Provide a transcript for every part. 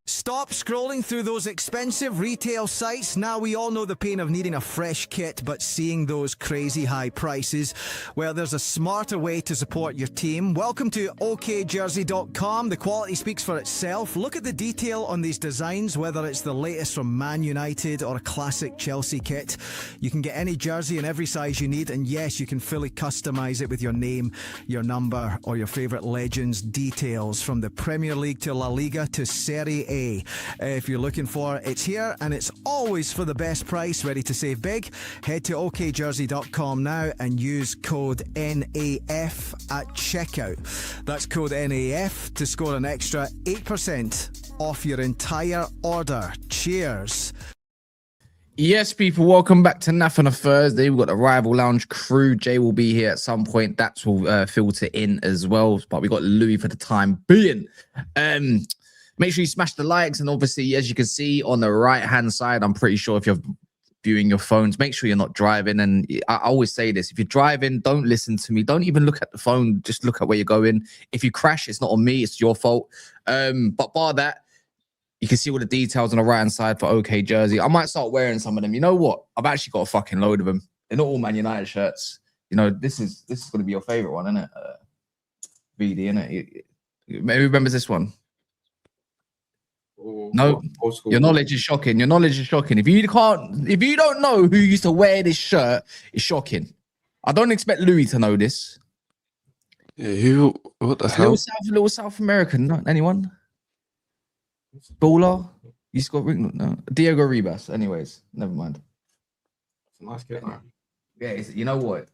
Stop scrolling through those expensive retail sites. Now we all know the pain of needing a fresh kit, but seeing those crazy high prices. Well, there's a smarter way to support your team. Welcome to okjersey.com. The quality speaks for itself. Look at the detail on these designs, whether it's the latest from Man United or a classic Chelsea kit. You can get any jersey in every size you need, and yes, you can fully customize it with your name, your number, or your favorite legends' details, from the Premier League to La Liga to Serie A. If you're looking for it, it's here, and it's always for the best price. Ready to save big? Head to okjersey.com now and use code NAF at checkout. That's code NAF to score an extra 8% off your entire order. Cheers. Yes, people, welcome back to NAF on a Thursday. We've got the Rival Lounge crew. Jay will be here at some point. That will filter in as well. But we got Louis for the time being. Make sure you smash the likes, and obviously, as you can see on the right-hand side, I'm pretty sure if you're viewing your phones, make sure you're not driving. And I always say this: if you're driving, don't listen to me. Don't even look at the phone. Just look at where you're going. If you crash, it's not on me. It's your fault. But bar that, you can see all the details on the right-hand side for OK Jersey. I might start wearing some of them. You know what? I've actually got a fucking load of them. They're not all Man United shirts. You know, this is going to be your favorite one, isn't it? VD, isn't it? Maybe remembers this one. No, your knowledge is shocking. Your knowledge is shocking. If you don't know who used to wear this shirt, it's shocking. I don't expect Louis to know this. Yeah, who? What the hell? Little South American. Not anyone. Baller. You got no. Diego Ribas. Anyways, never mind. Nice kid, man. Yeah, you know what?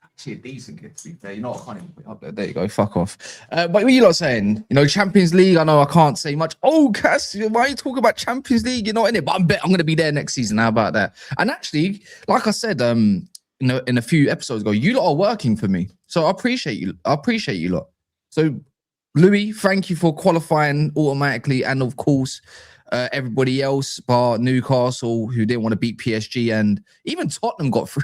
Actually a decent kid, to be fair. You know, I can't even put it up there. There you go. Fuck off. But what are you lot saying? You know, Champions League. I know I can't say much. Oh, Cass, why are you talking about Champions League? You're not in it, but I'm going to be there next season. How about that? And actually, like I said, in a few episodes ago, you lot are working for me, so I appreciate you. I appreciate you lot. So, Louis, thank you for qualifying automatically, and of course, everybody else, bar Newcastle, who didn't want to beat PSG, and even Tottenham got through.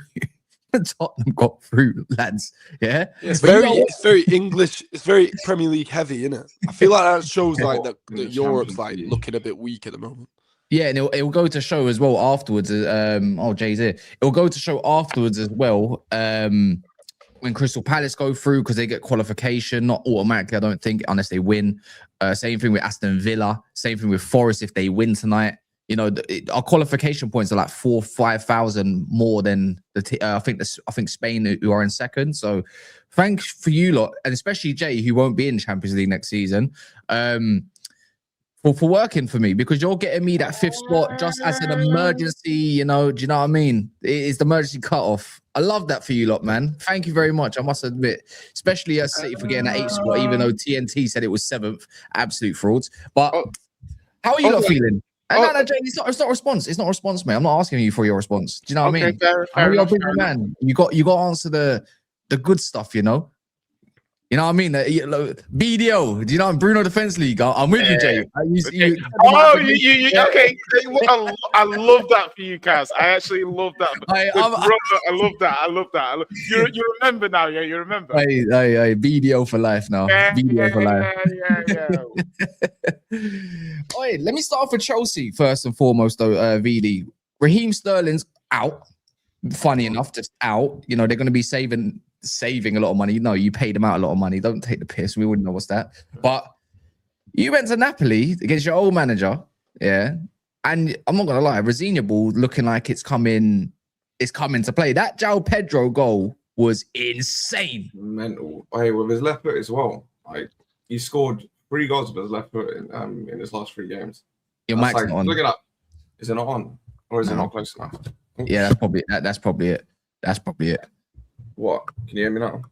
Tottenham got through, lads. Yeah, it's very English. It's very Premier League heavy, isn't it? I feel like that shows like that Europe's like looking a bit weak at the moment. Yeah, and it'll go to show as well afterwards. Jay's here. It'll go to show afterwards as well. When Crystal Palace go through, because they get qualification, not automatically, I don't think, unless they win. Same thing with Aston Villa. Same thing with Forest if they win tonight. You know, our qualification points are like 4,000-5,000 more than I think Spain, who are in second. So, thanks for you lot, and especially Jay, who won't be in Champions League next season, for working for me, because you're getting me that fifth spot just as an emergency. You know, do you know what I mean? It's the emergency cutoff. I love that for you lot, man. Thank you very much. I must admit, especially as City for getting that 8th spot, even though TNT said it was 7th. Absolute frauds. But how are you lot feeling? No, Jay, it's not a response. It's not a response, mate. I'm not asking you for your response. Do you know what I mean? Fair enough, man. You got to answer the good stuff, you know? You know what I mean? BDO, do you know Bruno Defense League? I'm with you, Jay. Okay. I love that for you, Kaz. I actually love that. I love that. You remember now, yeah? You remember? Hey, BDO for life now. BDO for life. Yeah. Let me start off with Chelsea first and foremost, though, VD. Raheem Sterling's out. Funny enough, just out. You know, they're going to be saving a lot of money. No, you paid them out a lot of money. Don't take the piss. We wouldn't know what's that. But you went to Napoli against your old manager, yeah. And I'm not gonna lie, Rosenior ball looking like it's coming to play. That Joao Pedro goal was insane. Mental. Hey, with his left foot as well. Like, he scored 3 goals with his left foot in his last 3 games. Your mic's not on. Look it up. Is it not on, or is it not close enough? Yeah, that's probably it. What? Can you hear me now?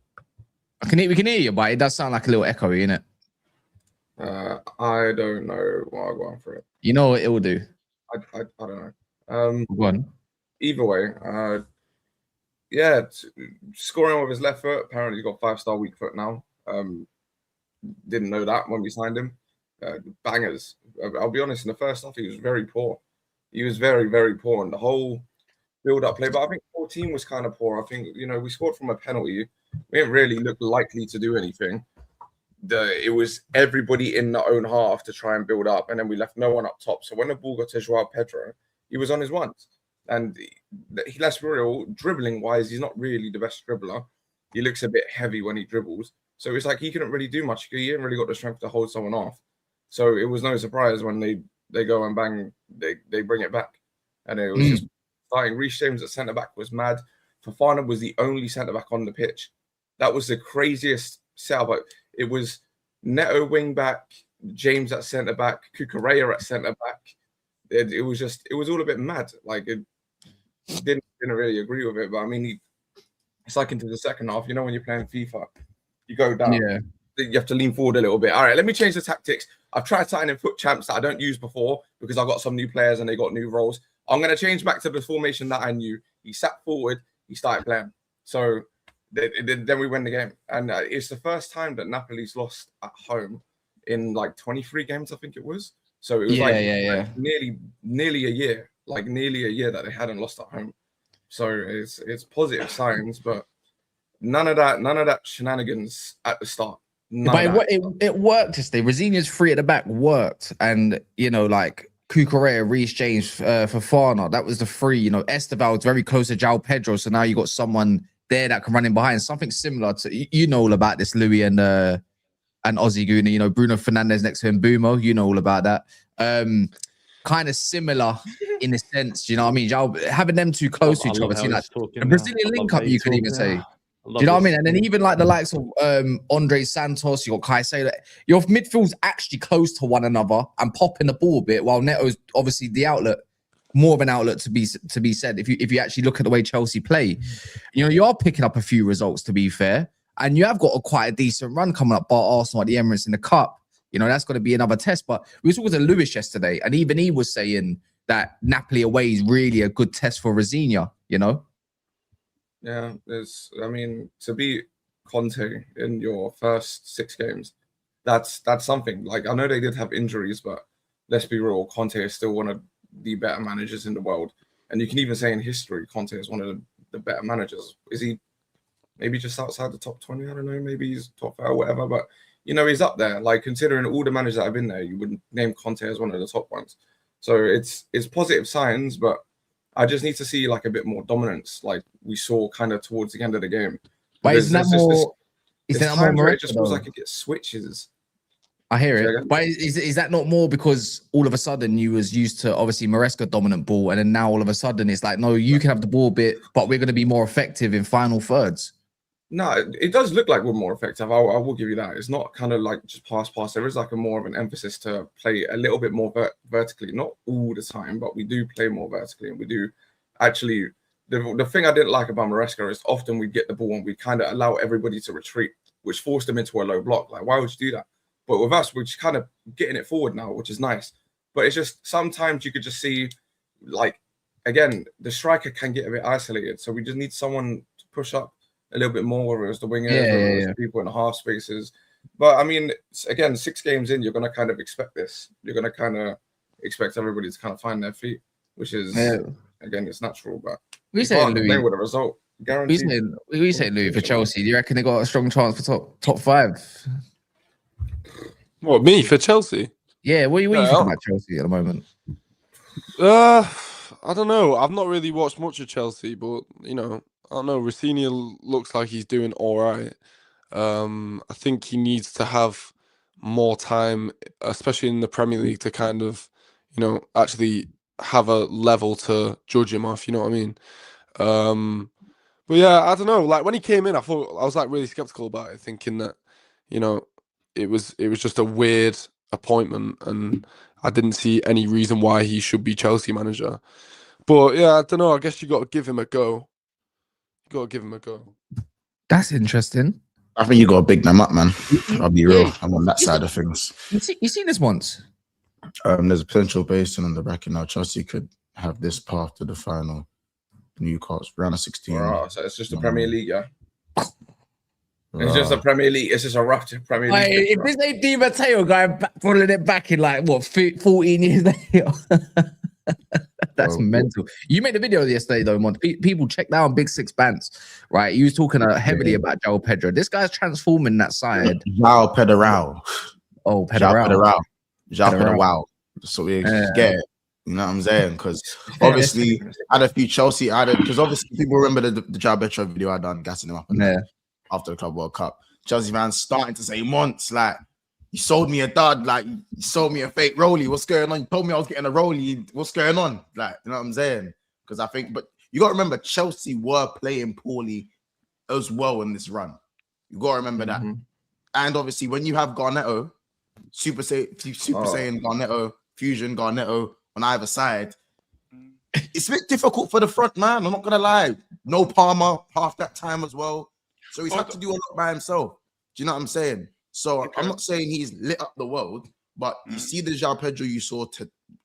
We can hear you, but it does sound like a little echoey, innit? I don't know why I'm going for it. You know what it will do? I don't know. Go on. Either way, scoring with his left foot. Apparently, he's got 5-star weak foot now. Didn't know that when we signed him. Bangers. I'll be honest. In the first half, he was very poor. He was very, very poor, and the whole build-up play. But I think 14 was kind of poor. I think, we scored from a penalty. We didn't really look likely to do anything. It was everybody in their own half to try and build up, and then we left no one up top. So when the ball got to Joao Pedro, he was on his ones. And let's be real, dribbling-wise, he's not really the best dribbler. He looks a bit heavy when he dribbles. So it's like he couldn't really do much. He hadn't really got the strength to hold someone off. So it was no surprise when they go and bang, they bring it back. And it was just starting. Reece James at centre-back was mad. Fofana was the only centre-back on the pitch. That was the craziest setup. It was Neto wing-back, James at centre-back, Cucurella at centre-back. It was all a bit mad. Like, it didn't really agree with it. But, I mean, it's like into the second half. When you're playing FIFA, you go down. Yeah. You have to lean forward a little bit. All right, let me change the tactics. I've tried signing foot champs that I don't use before because I got some new players and they got new roles. I'm going to change back to the formation that I knew. He sat forward. He started playing. So then we win the game. And it's the first time that Napoli's lost at home in like 23 games, I think it was. So it was like nearly a year. Like nearly a year that they hadn't lost at home. So it's positive signs, but none of that shenanigans at the start. But it worked yesterday. Rosenier's free at the back worked, and like Cucurella, Reece James, Fofana, that was the three. Esteval's very close to Joao Pedro, so now you got someone there that can run in behind. Something similar to all about this, Louis and Aussie Guna. Bruno Fernandes next to him, Bumo. All about that. Kind of similar in a sense, you know what I mean? Having them too close to each other, like a Brazilian link up, you could even say. Do you know what I mean? And then even like the likes of Andre Santos, you got Caicedo. Your midfield's actually close to one another and popping the ball a bit, while Neto's obviously the outlet, more of an outlet to be said. If you actually look at the way Chelsea play, you are picking up a few results, to be fair, and you have got quite a decent run coming up, bar Arsenal at the Emirates in the Cup. That's going to be another test. But we were talking to Lewis yesterday, and even he was saying that Napoli away is really a good test for Rosenior, Yeah, to beat Conte in your first 6 games, that's something. Like, I know they did have injuries, but let's be real, Conte is still one of the better managers in the world. And you can even say in history, Conte is one of the better managers. Is he maybe just outside the top 20? I don't know, maybe he's top 5 or whatever, but he's up there. Like, considering all the managers that have been there, you wouldn't name Conte as one of the top ones. So it's positive signs, but I just need to see like a bit more dominance, like we saw kind of towards the end of the game. But isn't that more? Is that more? Where it just feels like it gets switches. I hear it. But is that not more because all of a sudden you was used to obviously Maresca dominant ball, and then now all of a sudden it's like, no, you can have the ball a bit, but we're going to be more effective in final thirds. No, it does look like we're more effective. I will give you that. It's not kind of like just pass. There is like a more of an emphasis to play a little bit more vertically. Not all the time, but we do play more vertically, and we do actually. The thing I didn't like about Maresca is often we get the ball and we kind of allow everybody to retreat, which forced them into a low block. Like, why would you do that? But with us, we're just kind of getting it forward now, which is nice. But it's just sometimes you could just see, like, again, the striker can get a bit isolated. So we just need someone to push up a little bit more, whether it's the wingers, or people in the half spaces. But I mean, again, 6 games in, you're going to kind of expect this. You're going to kind of expect everybody to kind of find their feet, which is, again, it's natural. But we saying Louis with a result. Guaranteed. We saying Louis for Chelsea. Do you reckon they got a strong chance for top 5? What, me for Chelsea? Yeah, what are you thinking about Chelsea at the moment? I don't know. I've not really watched much of Chelsea, but I don't know. Rosenior looks like he's doing all right. I think he needs to have more time, especially in the Premier League, to kind of, actually have a level to judge him off. You know what I mean? But yeah, I don't know. Like when he came in, I was like really skeptical about it, thinking that, it was just a weird appointment, and I didn't see any reason why he should be Chelsea manager. But yeah, I don't know. I guess you got to give him a go. That's interesting. I think you got to big them up, man. I'll be real. I'm on that side of things. You seen this once? There's a potential based on the bracket now. Chelsea could have this path to the final. Newcastle round of 16. Wow, so it's just the Premier League, yeah. It's just a Premier League. It's just a rough Premier League. If this ain't Di Matteo going back, pulling it back in like what 14 years later. That's mental. You made a video yesterday, though, Monts. People check down Big Six Bands, right? You was talking heavily about Joao Pedro. This guy's transforming that side. Joao Pedro. Oh, Pedro. Joao Pedro. So we get it. You know what I'm saying? Because obviously, I had a few Chelsea because obviously people remember the Joao Pedro video I done gassing him up after the Club World Cup. Chelsea fans starting to say, Monts, like, you sold me a dud, like, you sold me a fake rollie. What's going on? You told me I was getting a rollie. What's going on? Like, you know what I'm saying? Because I think, but you got to remember, Chelsea were playing poorly as well in this run. You got to remember that. And obviously, when you have Garnetto, Super Saiyan Garnetto, Fusion Garnetto on either side, it's a bit difficult for the front man. I'm not going to lie. No Palmer half that time as well. So he's had to do a lot by himself. Do you know what I'm saying? So I'm not saying he's lit up the world, but you see the Joao Pedro you saw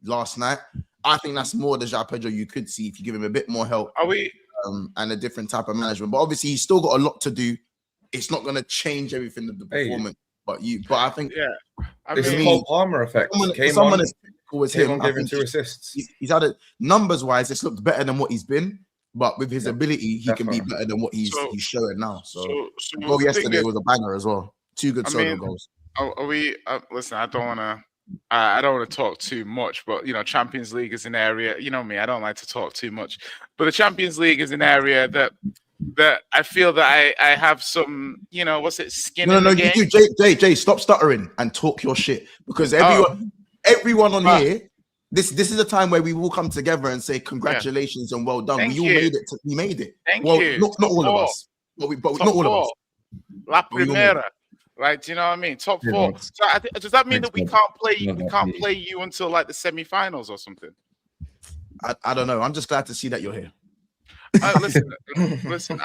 last night. I think that's more the Joao Pedro you could see if you give him a bit more help and a different type of management. But obviously, he's still got a lot to do. It's not going to change everything of the performance. But I think it's the Cole Palmer effect. Someone as technical as him, giving 2 assists. He's had it numbers wise. It's looked better than what he's been. But with his ability, he can be better than what he's showing now. So goal yesterday was a banger as well. 2 good solo goals. Are we? Listen, I don't want to talk too much, but you know, Champions League is an area. You know me, I don't like to talk too much, but the Champions League is an area that I feel that I have some, you know, skin in the game? You, Jay, stop stuttering and talk your shit, because everyone on here. This is a time where we will come together and say congratulations and well done. We made it. Thank you. Not all of us, but not all of us. La Primera, right? Do you know what I mean? Top 4. So does that mean that we can't play you until like the semi-finals or something? I don't know. I'm just glad to see that you're here. Listen.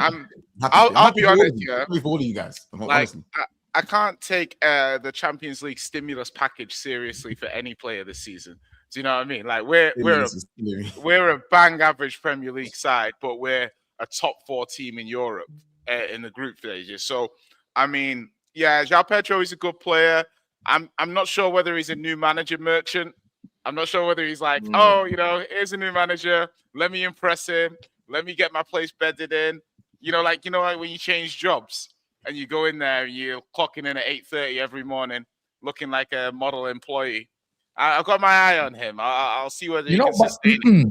I'll be honest. With all of you guys. Like, I can't take the Champions League stimulus package seriously for any player this season. Do you know what I mean? Like, we're a bang average Premier League side, but we're a top 4 team in Europe in the group stages. So, I mean, yeah, Joao Pedro is a good player. I'm not sure whether he's a new manager merchant. I'm not sure whether he's like, oh, you know, here's a new manager. Let me impress him. Let me get my place bedded in. You know, like when you change jobs and you go in there and you're clocking in at 8:30 every morning, looking like a model employee. I've got my eye on him. I'll see whether he can sustain it.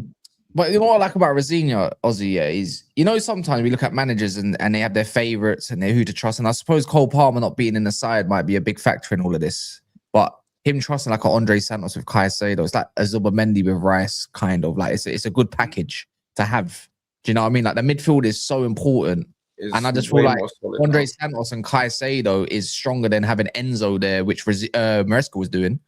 But you know what I like about Rosenior, Aussie, is, you know, sometimes we look at managers and they have their favourites and they're who to trust. And I suppose Cole Palmer not being in the side might be a big factor in all of this. But him trusting like an Andre Santos with Caicedo, it's like a Zubomendi with Rice, kind of. Like, it's a good package to have. Do you know what I mean? Like, the midfield is so important. And I just feel like Andre Santos and Caicedo is stronger than having Enzo there, which Maresca was doing.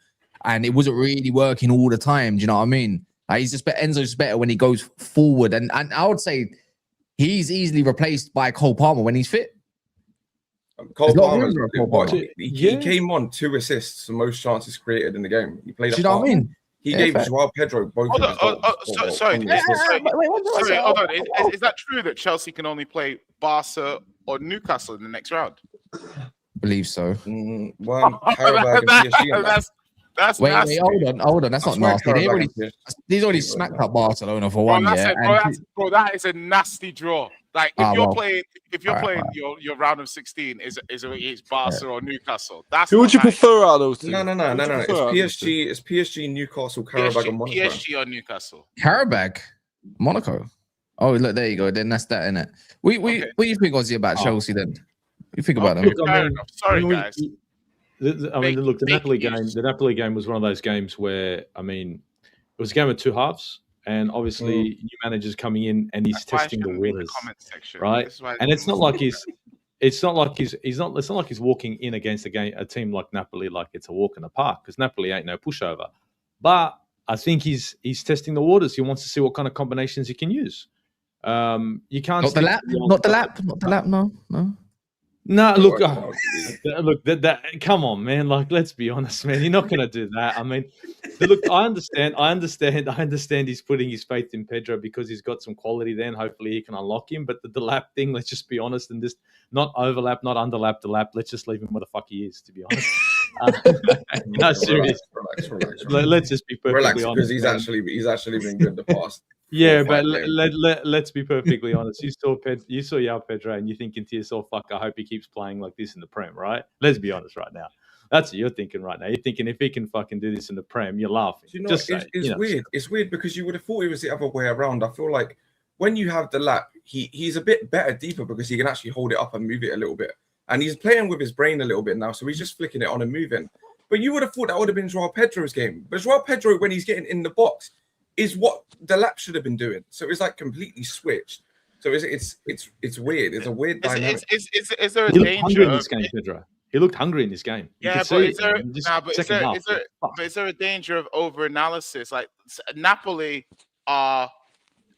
And it wasn't really working all the time. Do you know what I mean? Like, Enzo's better when he goes forward. And I would say he's easily replaced by Cole Palmer when he's fit. Cole Palmer, he came on 2 assists, the most chances created in the game. He played. Do you know what I mean? He gave Joao Pedro both. Sorry, hold on. Is that true that Chelsea can only play Barca or Newcastle in the next round? I believe so. Qarabag and PSG. Wait, hold on. That's not nasty. He's already smacked up Barcelona for 1 year. Bro, that is a nasty draw. Like, if you're playing your round of 16 is Barca or Newcastle. Who would you prefer out of those two? No. It's PSG, Newcastle, Qarabag, and Monaco. PSG or Newcastle. Qarabag, Monaco. Oh, look, there you go. Then that's that, innit? What do you think, Aussie, about Chelsea then? What do you think about them? Sorry, guys. Look, the Napoli game was one of those games where, I mean, it was a game of 2 halves, and obviously new managers coming in and he's testing the winners, right? And it's not like he's walking in against a team like Napoli like it's a walk in the park, because Napoli ain't no pushover. But I think he's testing the waters. He wants to see what kind of combinations he can use. You can't not the lap. No. No, look, come on, man. Like, let's be honest, man. You're not going to do that. I mean, look, I understand he's putting his faith in Pedro because he's got some quality there, and hopefully he can unlock him. But the lap thing, let's just be honest and just not overlap, not underlap the lap. Let's just leave him where the fuck he is, to be honest. No, serious. Relax. Let's just be perfectly Relax, honest. because he's actually been good the past. Yeah, 4 or 5 but games. let's be perfectly honest. You saw Joao Pedro, and you're thinking to yourself, "Fuck, I hope he keeps playing like this in the Prem." Right? Let's be honest right now. That's what you're thinking right now. You're thinking if he can fucking do this in the Prem, you're laughing. You know, it's weird. It's weird because you would have thought it was the other way around. I feel like when you have the lap, he's a bit better deeper because he can actually hold it up and move it a little bit. And he's playing with his brain a little bit now, so he's just flicking it on and moving. But you would have thought that would have been Joao Pedro's game. But Joao Pedro, when he's getting in the box, is what the lap should have been doing. So it's like completely switched. So it's weird. It's a weird dynamic. Is there a he looked danger hungry in this game, Pedro? He looked hungry in this game. Yeah, but is there a danger of over-analysis? Like Napoli are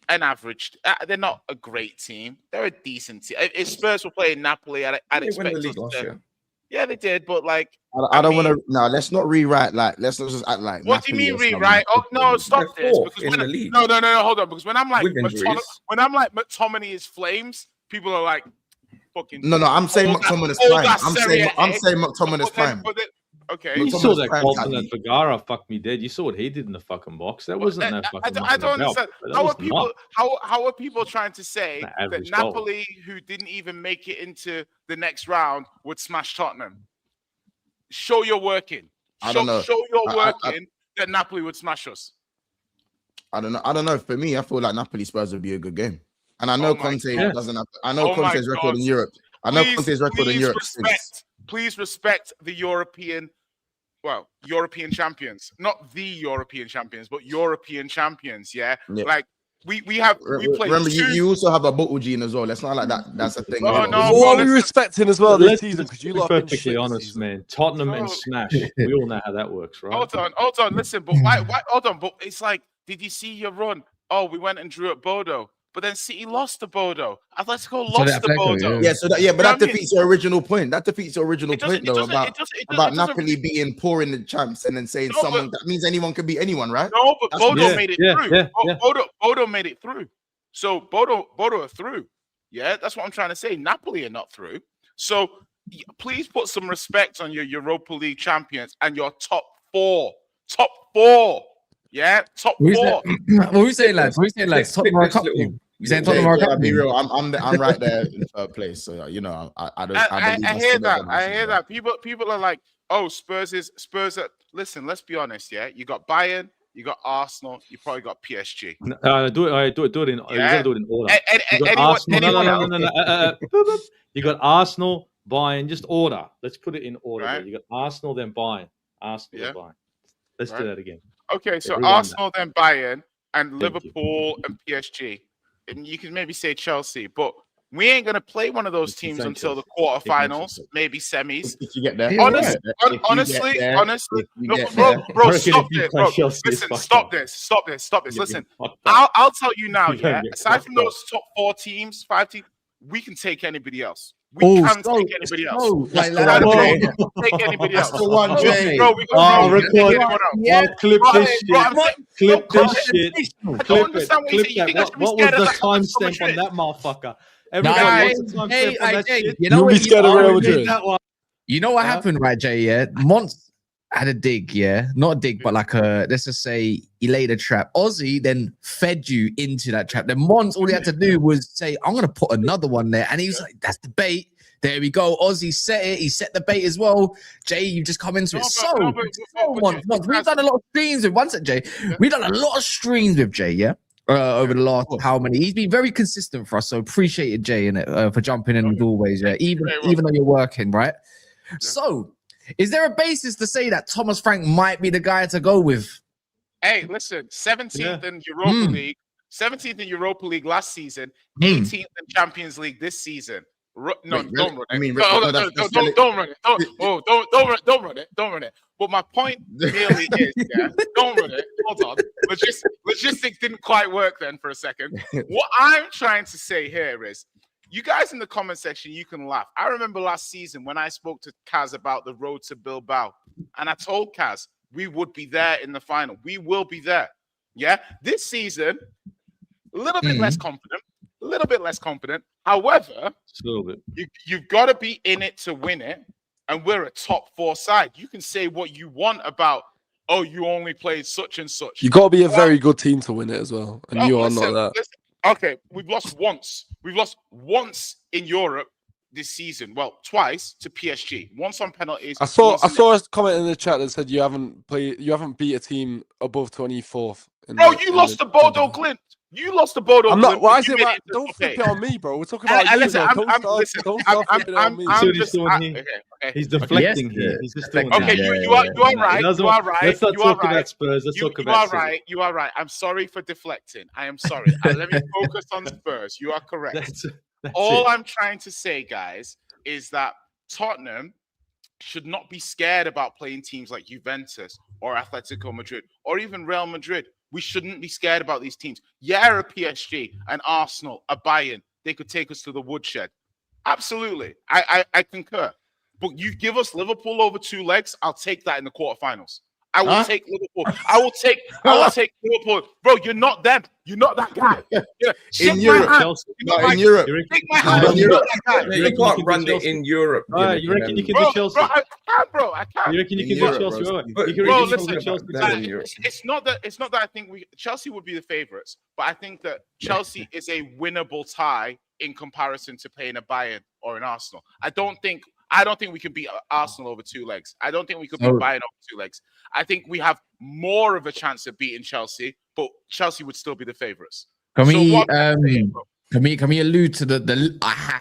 an average. They're not a great team. They're a decent team. If Spurs were playing Napoli, I'd expect the league last year. Yeah, they did, but like I don't want to. No, let's not rewrite. Like, let's not just act like. What do you mean rewrite? Oh no, stop this! Because no, hold on. Because when I'm like McTominay is flames, people are like, fucking. No, I'm saying McTominay's prime. I'm saying McTominay's prime. Okay. You saw that Colton and Vergara fuck me dead. You saw what he did in the fucking box. That wasn't no fucking. I don't understand. How are people trying to say that Napoli, who didn't even make it into the next round, would smash Tottenham? Show you're working. Show you're working that Napoli would smash us. I don't know. For me, I feel like Napoli Spurs would be a good game. And I know Conte doesn't have. I know Conte's record in Europe. Conte's record in Europe. Please respect the European champions, not the European champions, but European champions. Yeah. Like we play. Remember, you also have a bottle gene as well. Let's not like that. That's a thing. What are we respecting as well this season? Because you lot perfectly honest, man. Tottenham and Smash. We all know how that works, right? Hold on. Listen, but why? Hold on, but it's like, did you see your run? Oh, we went and drew at Bodo. But then City lost to Bodo. Atletico lost to Bodo. Yeah, but that defeats your original point. That defeats your original point, though, about Napoli being poor in the champs and then saying that means anyone can beat anyone, right? No, but Bodo made it through. Bodo made it through. So Bodo are through. Yeah, that's what I'm trying to say. Napoli are not through. So please put some respect on your Europa League champions and your top four. Top four. Yeah, top four. What are we saying, lads? What are we saying, lads? Tottenham Cup team. You saying Tottenham Cup team? I'm right there in third place. So I hear that. I hear that. People are like, oh, Spurs. Listen, let's be honest. Yeah, you got Bayern, you got Arsenal, you probably got PSG. Do it in. You gotta do it in order. You got Arsenal, Bayern. Just order. Let's put it in order. Right. You got Arsenal, then Bayern. Then Bayern. Let's do that again. Okay, so Arsenal, then Bayern, and Liverpool and PSG. And you can maybe say Chelsea, but we ain't going to play one of those teams until the quarterfinals, maybe semis. If you get there. Honestly, bro, stop this, bro. Listen, stop this. Listen, I'll tell you now, yeah, aside from those top 4 teams, 5 teams, we can take anybody else. We can't take anybody else. Take anybody else. The one, Jay. Bro, we record. Clip this shit. Clip this shit. I don't understand what you think. What was the timestamp on that motherfucker? Everybody, what's the timestamp on that shit? You know what? You know what happened, right, Jay? Yeah, Monts had a dig, yeah, not a dig, but like let's just say he laid a trap. Aussie then fed you into that trap. Then Monts, all he had to do was say, "I'm gonna put another one there," and he was like, "That's the bait." There we go. Aussie set it. He set the bait as well. Jay, you just come into it. Monts. We've done a lot of streams with. One sec, Jay. We've done a lot of streams with Jay, yeah. Over the last how many? He's been very consistent for us, so appreciated Jay in it for jumping in as always. Yeah, even though you're working, right? Yeah. So. Is there a basis to say that Thomas Frank might be the guy to go with? Hey, listen, 17th in Europa League, 17th in Europa League last season, 18th in Champions League this season. Don't run it. Don't run it. Don't run it. But my point really is, don't run it. Hold on. Logistics didn't quite work then for a second. What I'm trying to say here is, you guys in the comment section, you can laugh. I remember last season when I spoke to Kaz about the road to Bilbao, and I told Kaz we would be there in the final. We will be there. Yeah. This season, a little bit less confident. However, you've got to be in it to win it. and we're a top 4 side. You can say what you want about, oh, you only played such and such. You got to be a very good team to win it as well, and you are not that. Okay, we've lost once. We've lost once in Europe this season. Well, twice to PSG. Once on penalties. I saw a comment in the chat that said you haven't beat a team above 24th. Bro, you lost to Bodo Glimt. You lost to Bodo. I'm not. Glimt. Why is it? Right? Don't flip it on me, bro. We're talking about you. Don't start flipping it on me. He's deflecting here. He's just doing okay. You are right. You are right. Let's not talk about Spurs. Let's talk about City. Right. You are right. I'm sorry for deflecting. I am sorry. Let me focus on Spurs. You are correct. All I'm trying to say, guys, is that Tottenham should not be scared about playing teams like Juventus or Atletico Madrid or even Real Madrid. We shouldn't be scared about these teams. Yeah, a PSG, an Arsenal, a Bayern, they could take us to the woodshed. Absolutely. I concur. But you give us Liverpool over 2 legs, I'll take that in the quarterfinals. I will take Liverpool. I will take Liverpool. Bro, you're not them. You're not that guy. In Europe. In Europe. You can't run it in Europe. You reckon you can do Chelsea? Bro, I can't. You reckon you can do Chelsea? Bro, listen. It's not that I think Chelsea would be the favourites, but I think that Chelsea is a winnable tie in comparison to playing a Bayern or an Arsenal. I don't think we can beat Arsenal over 2 legs. I don't think we could beat Bayern over 2 legs. I think we have more of a chance of beating Chelsea, but Chelsea would still be the favourites. Can we allude to the I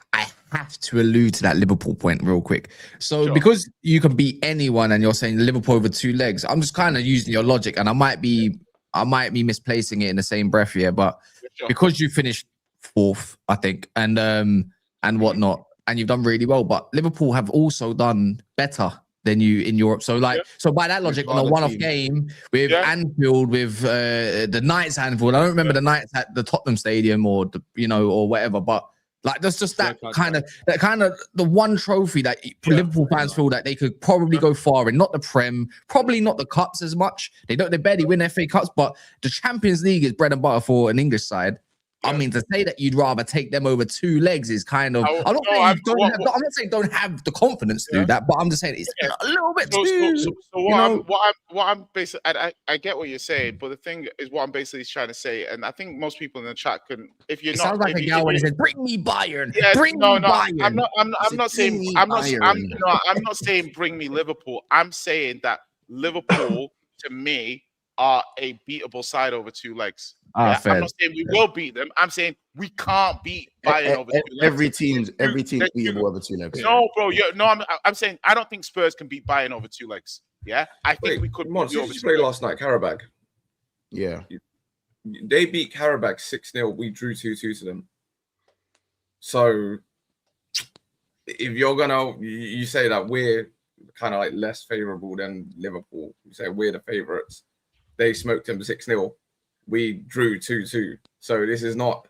have to allude to that Liverpool point real quick. So because you can beat anyone and you're saying Liverpool over 2 legs, I'm just kind of using your logic, and I might be misplacing it in the same breath here, but because you finished 4th, I think, and whatnot, and you've done really well, but Liverpool have also done better than you in Europe. So so by that logic, on a one-off game with Anfield, with the Knights Anfield, I don't remember the Knights at the Tottenham Stadium or or whatever, but like there's just that kind of the one trophy that Liverpool fans feel that they could probably go far in. Not the Prem, probably not the cups as much. They barely win FA Cups, but the Champions League is bread and butter for an English side. I mean, to say that you'd rather take them over 2 legs is kind of. I'm not saying don't have the confidence to do that, but I'm just saying it's a little bit too. So what I'm basically, I get what you're saying, but the thing is, what I'm basically trying to say, and I think most people in the chat couldn't. If you're it not, sounds like a gal when he said, "Bring me Bayern." Yeah, bring me Bayern. I'm not saying bring me Liverpool. I'm saying that Liverpool to me are a beatable side over 2 legs. I'm not saying we will beat them. I'm saying we can't beat Bayern over 2 legs. Every team's beatable over 2 legs. No, bro. I'm saying I don't think Spurs can beat Bayern over 2 legs. Yeah, I think we could. Monts, did you play last night, Qarabag? Yeah, they beat Qarabag 6-0. We drew 2-2 to them. So if you're gonna, you say that we're kind of like less favorable than Liverpool. You say we're the favorites. They smoked them 6-0. We drew 2-2. So this is not.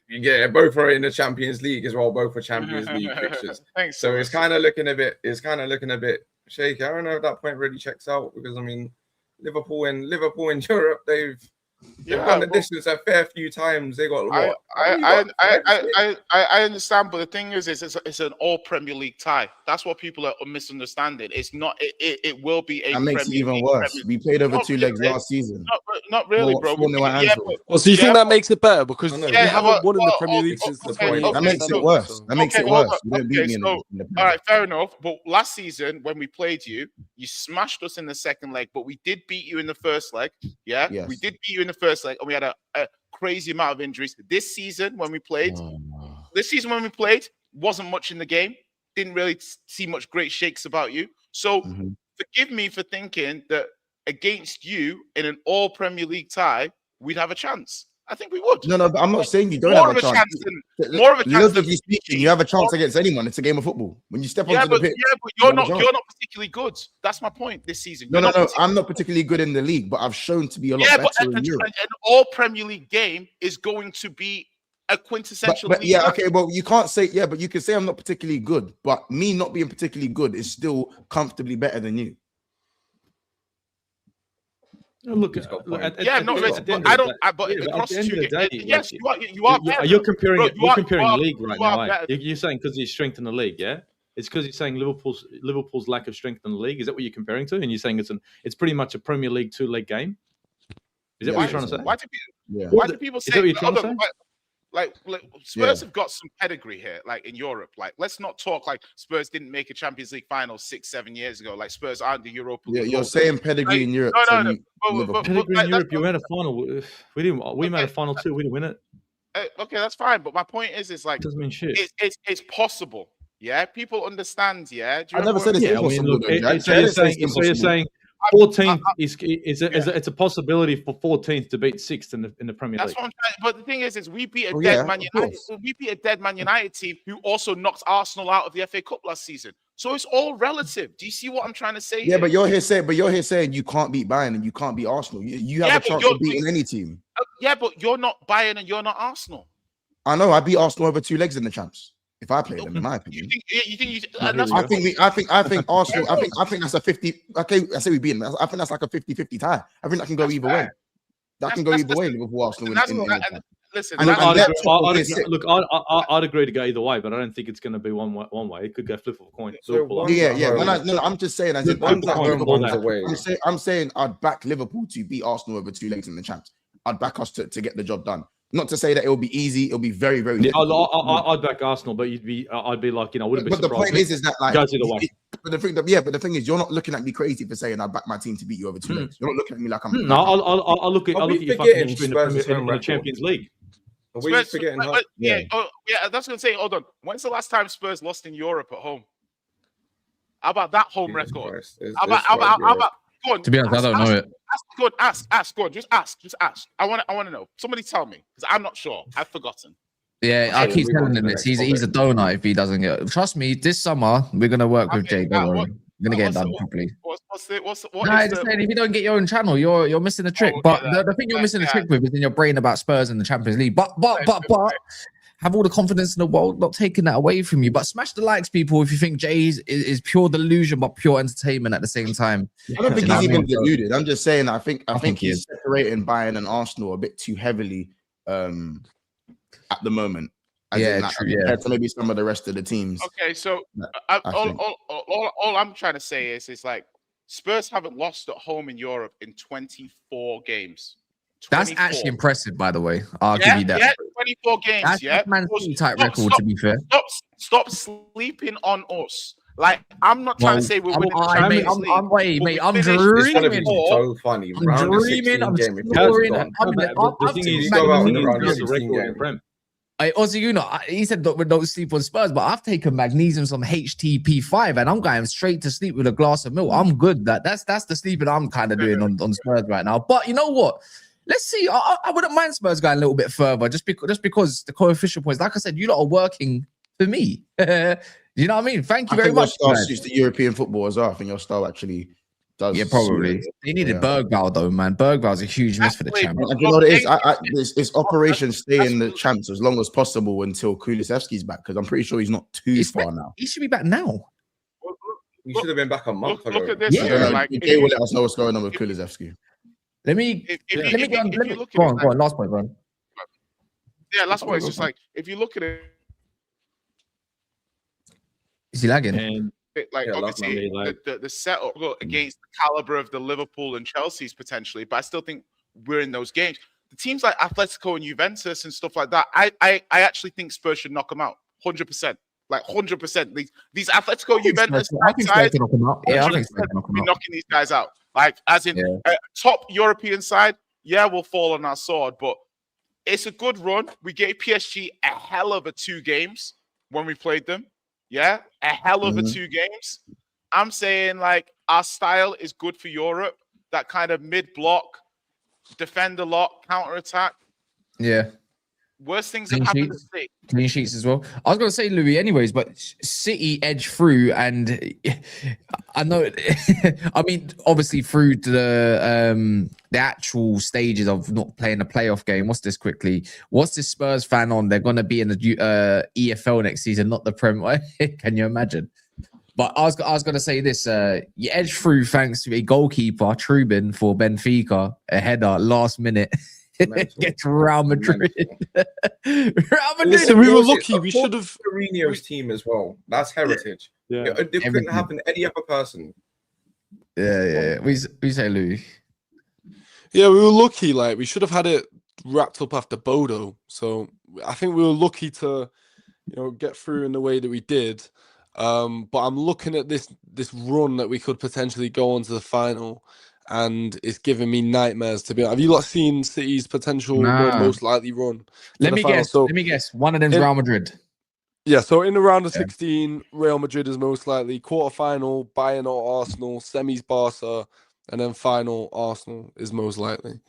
Yeah, both are in the Champions League as well. Both are Champions League fixtures. So it's kind of looking a bit. Shaky. I don't know if that point really checks out because I mean, Liverpool in Europe, they've gone the distance a fair few times. They got what? I understand, but the thing is it's an all Premier League tie. That's what people are misunderstanding. It's not. It will be a. That makes it even worse. We played over 2 legs last season. Not really, bro. So you think that makes it better because you haven't won in the Premier League since the point. That makes it worse. That makes it worse. You don't beat me in the all right, fair enough. But last season when we played you smashed us in the second leg, but we did beat you in the first leg. Yeah, yes. We did beat you in the first leg, and we had a crazy amount of injuries. This season when we played, wasn't much in the game. Didn't really see much great shakes about you. So forgive me for thinking that against you in an all Premier League tie, we'd have a chance. I think we would. No, but I'm not saying you don't have a chance. More of a chance. Relatively speaking, you have a chance against anyone. It's a game of football. When you step onto the pitch, but you're not particularly good. That's my point this season. No. I'm not particularly good in the league, but I've shown to be a lot better in Europe. An all Premier League game is going to be a quintessential. But you can't say but you can say I'm not particularly good, but me not being particularly good is still comfortably better than you. Look, I don't. But across the end of the day, yes, you are. You're comparing. You're comparing the league right now. You're saying because he's strength in the league, yeah. It's because you're saying Liverpool's lack of strength in the league. Is that what you're comparing to? And you're saying it's pretty much a Premier League 2-leg game? Is that what you're trying to say? Why do people say? Is that what you're trying to say? Like Spurs have got some pedigree here, like in Europe. Like, let's not talk like Spurs didn't make a Champions League final 6-7 years ago. Like Spurs aren't the Europa League. You're saying pedigree in Europe. No. Pedigree in Europe. You had a final. We didn't. We made a final too. We didn't win it. Okay, that's fine. But my point is like, it doesn't mean shit. It's possible. Yeah, people understand. Yeah, I never said it's impossible. So you're saying 14th it's a possibility for 14th to beat 6th in the Premier League. That's what I'm trying. But the thing is we beat a dead Man United. We beat a dead Man United team who also knocked Arsenal out of the FA Cup last season. So it's all relative. Do you see what I'm trying to say? Yeah, but you're here saying you can't beat Bayern and you can't beat Arsenal. You have a chance of beating any team. Yeah, but you're not Bayern and you're not Arsenal. I know. I beat Arsenal over 2 legs in the champs. If I play them, in my opinion, I think Arsenal. I think that's a 50. Okay, I say we beat them. I think that's like a 50-50 tie. I think that can go either way. That can go either way. Liverpool, Arsenal. Listen, I'd agree to go either way, but I don't think it's going to be one way. It could go flip of a coin. No, I'm just saying. I'm saying I'd back Liverpool to beat Arsenal over 2 legs in the champs. I'd back us to get the job done. Not to say that it will be easy. It'll be very, very difficult. I'd back Arsenal, but I'd be like, wouldn't be surprised. But the point is that like goes either way. But the thing is, you're not looking at me crazy for saying I back my team to beat you over 2 legs. You're not looking at me like I'm. No, I'll look at you fucking history in the Champions League. Are we forgetting? That's gonna say. Hold on. When's the last time Spurs lost in Europe at home? How about that home record? How about? Go on, to be honest, I don't know it. Go on, ask. Go on, just ask. I want to know. Somebody tell me, because I'm not sure. I've forgotten. Yeah, I keep telling him this. He's a donut if he doesn't get. Trust me, this summer we're gonna work with Jay. Don't worry. We're gonna get it done properly. If you don't get your own channel, you're missing the trick. But the thing you're missing the trick with is in your brain about Spurs and the Champions League. But have all the confidence in the world, not taking that away from you. But smash the likes, people, if you think Jay is pure delusion but pure entertainment at the same time. I don't think he's even deluded. I'm just saying I think he's separating Bayern and Arsenal a bit too heavily at the moment. Compared to maybe some of the rest of the teams. Okay, so all I'm trying to say is like Spurs haven't lost at home in Europe in 24 games. 24. That's actually impressive, by the way. I'll give you that. Yeah, 24 games. That's Man City type record, to be fair. Stop sleeping on us. Like, I'm not trying to say we're winning the Champions League. I'm dreaming. It's so funny. I'm dreaming. I'm scoring. Hey, Aussie, he said that we don't sleep on Spurs, but I've taken magnesium, some HTP5, and I'm going straight to sleep with a glass of milk. I'm good. That's the sleeping I'm kind of doing on Spurs right now. But you know what? Let's see. I wouldn't mind Spurs going a little bit further, just because the coefficient points. Like I said, you lot are working for me. You know what I mean? Thank you very much. Your style suits the European football as well. I think your style actually does. Yeah, probably. They needed Bergvall though, man. Bergvall's a huge miss for the champs. You know what it is? It's Operation Stay in the champs as long as possible until Kulusevski's back, because I'm pretty sure he's not too far now. He should be back now. He should have been back a month ago. Look at this. Jay will let us know what's going on with Kulusevski. Let me go on. Last point, bro. Yeah, last point is just like, if you look at it. Is he lagging? And obviously the setup against the caliber of the Liverpool and Chelsea's potentially, but I still think we're in those games. The teams like Atletico and Juventus and stuff like that, I actually think Spurs should knock them out 100%. Like 100%. These Atletico Juventus sides, be knocking these guys out. Like as in top European side, we'll fall on our sword, but it's a good run. We gave PSG a hell of a 2 games when we played them. Yeah, a hell of a 2 games. I'm saying like our style is good for Europe. That kind of mid-block, defend a lot, counter-attack. Yeah. Worst things have happened to City. Clean sheets as well. I was going to say Louis anyways, but City edge through, and I know, I mean, obviously through to the actual stages of not playing a playoff game. What's this quickly? What's this Spurs fan on? They're going to be in the EFL next season, not the Premier. Can you imagine? But I was going to say this. You edge through thanks to a goalkeeper, Trubin, for Benfica, a header last minute. Get Real Madrid. Real Madrid. Listen, we were lucky. We should have Mourinho's team as well. That's heritage. Yeah. It couldn't happen to any other person. Yeah. We say Louis. Yeah, we were lucky. Like, we should have had it wrapped up after Bodo. So I think we were lucky to, get through in the way that we did. But I'm looking at this run that we could potentially go on to the final, and it's giving me nightmares to be honest. Have you not seen City's potential most likely run? Let me guess. One of them's Real Madrid. Yeah, so in the round of 16, Real Madrid is most likely. Quarterfinal, Bayern or Arsenal. Semis, Barca, and then final, Arsenal is most likely.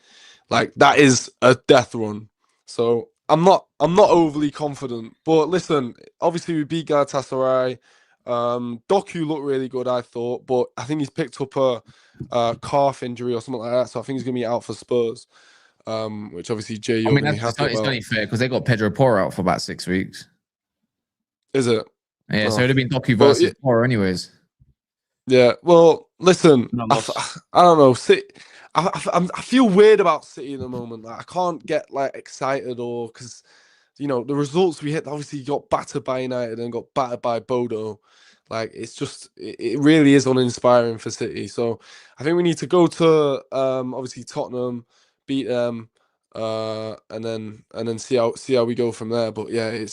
Like, that is a death run. So I'm not overly confident. But listen, obviously we beat Galatasaray. Doku looked really good, I thought, but I think he's picked up a calf injury or something like that, so I think he's going to be out for Spurs, which obviously Jay, you're going to be happy about. It's not fair because they got Pedro Porro out for about 6 weeks. Is it? Yeah, so it would have been Doku versus Porro anyways. Yeah, well, listen, I don't know. I feel weird about City at the moment. Like, I can't get excited because the results we hit, obviously got battered by United and got battered by Bodo. Like, it's just, it really is uninspiring for City. So I think we need to go to obviously Tottenham, beat them, and then see how we go from there. But yeah,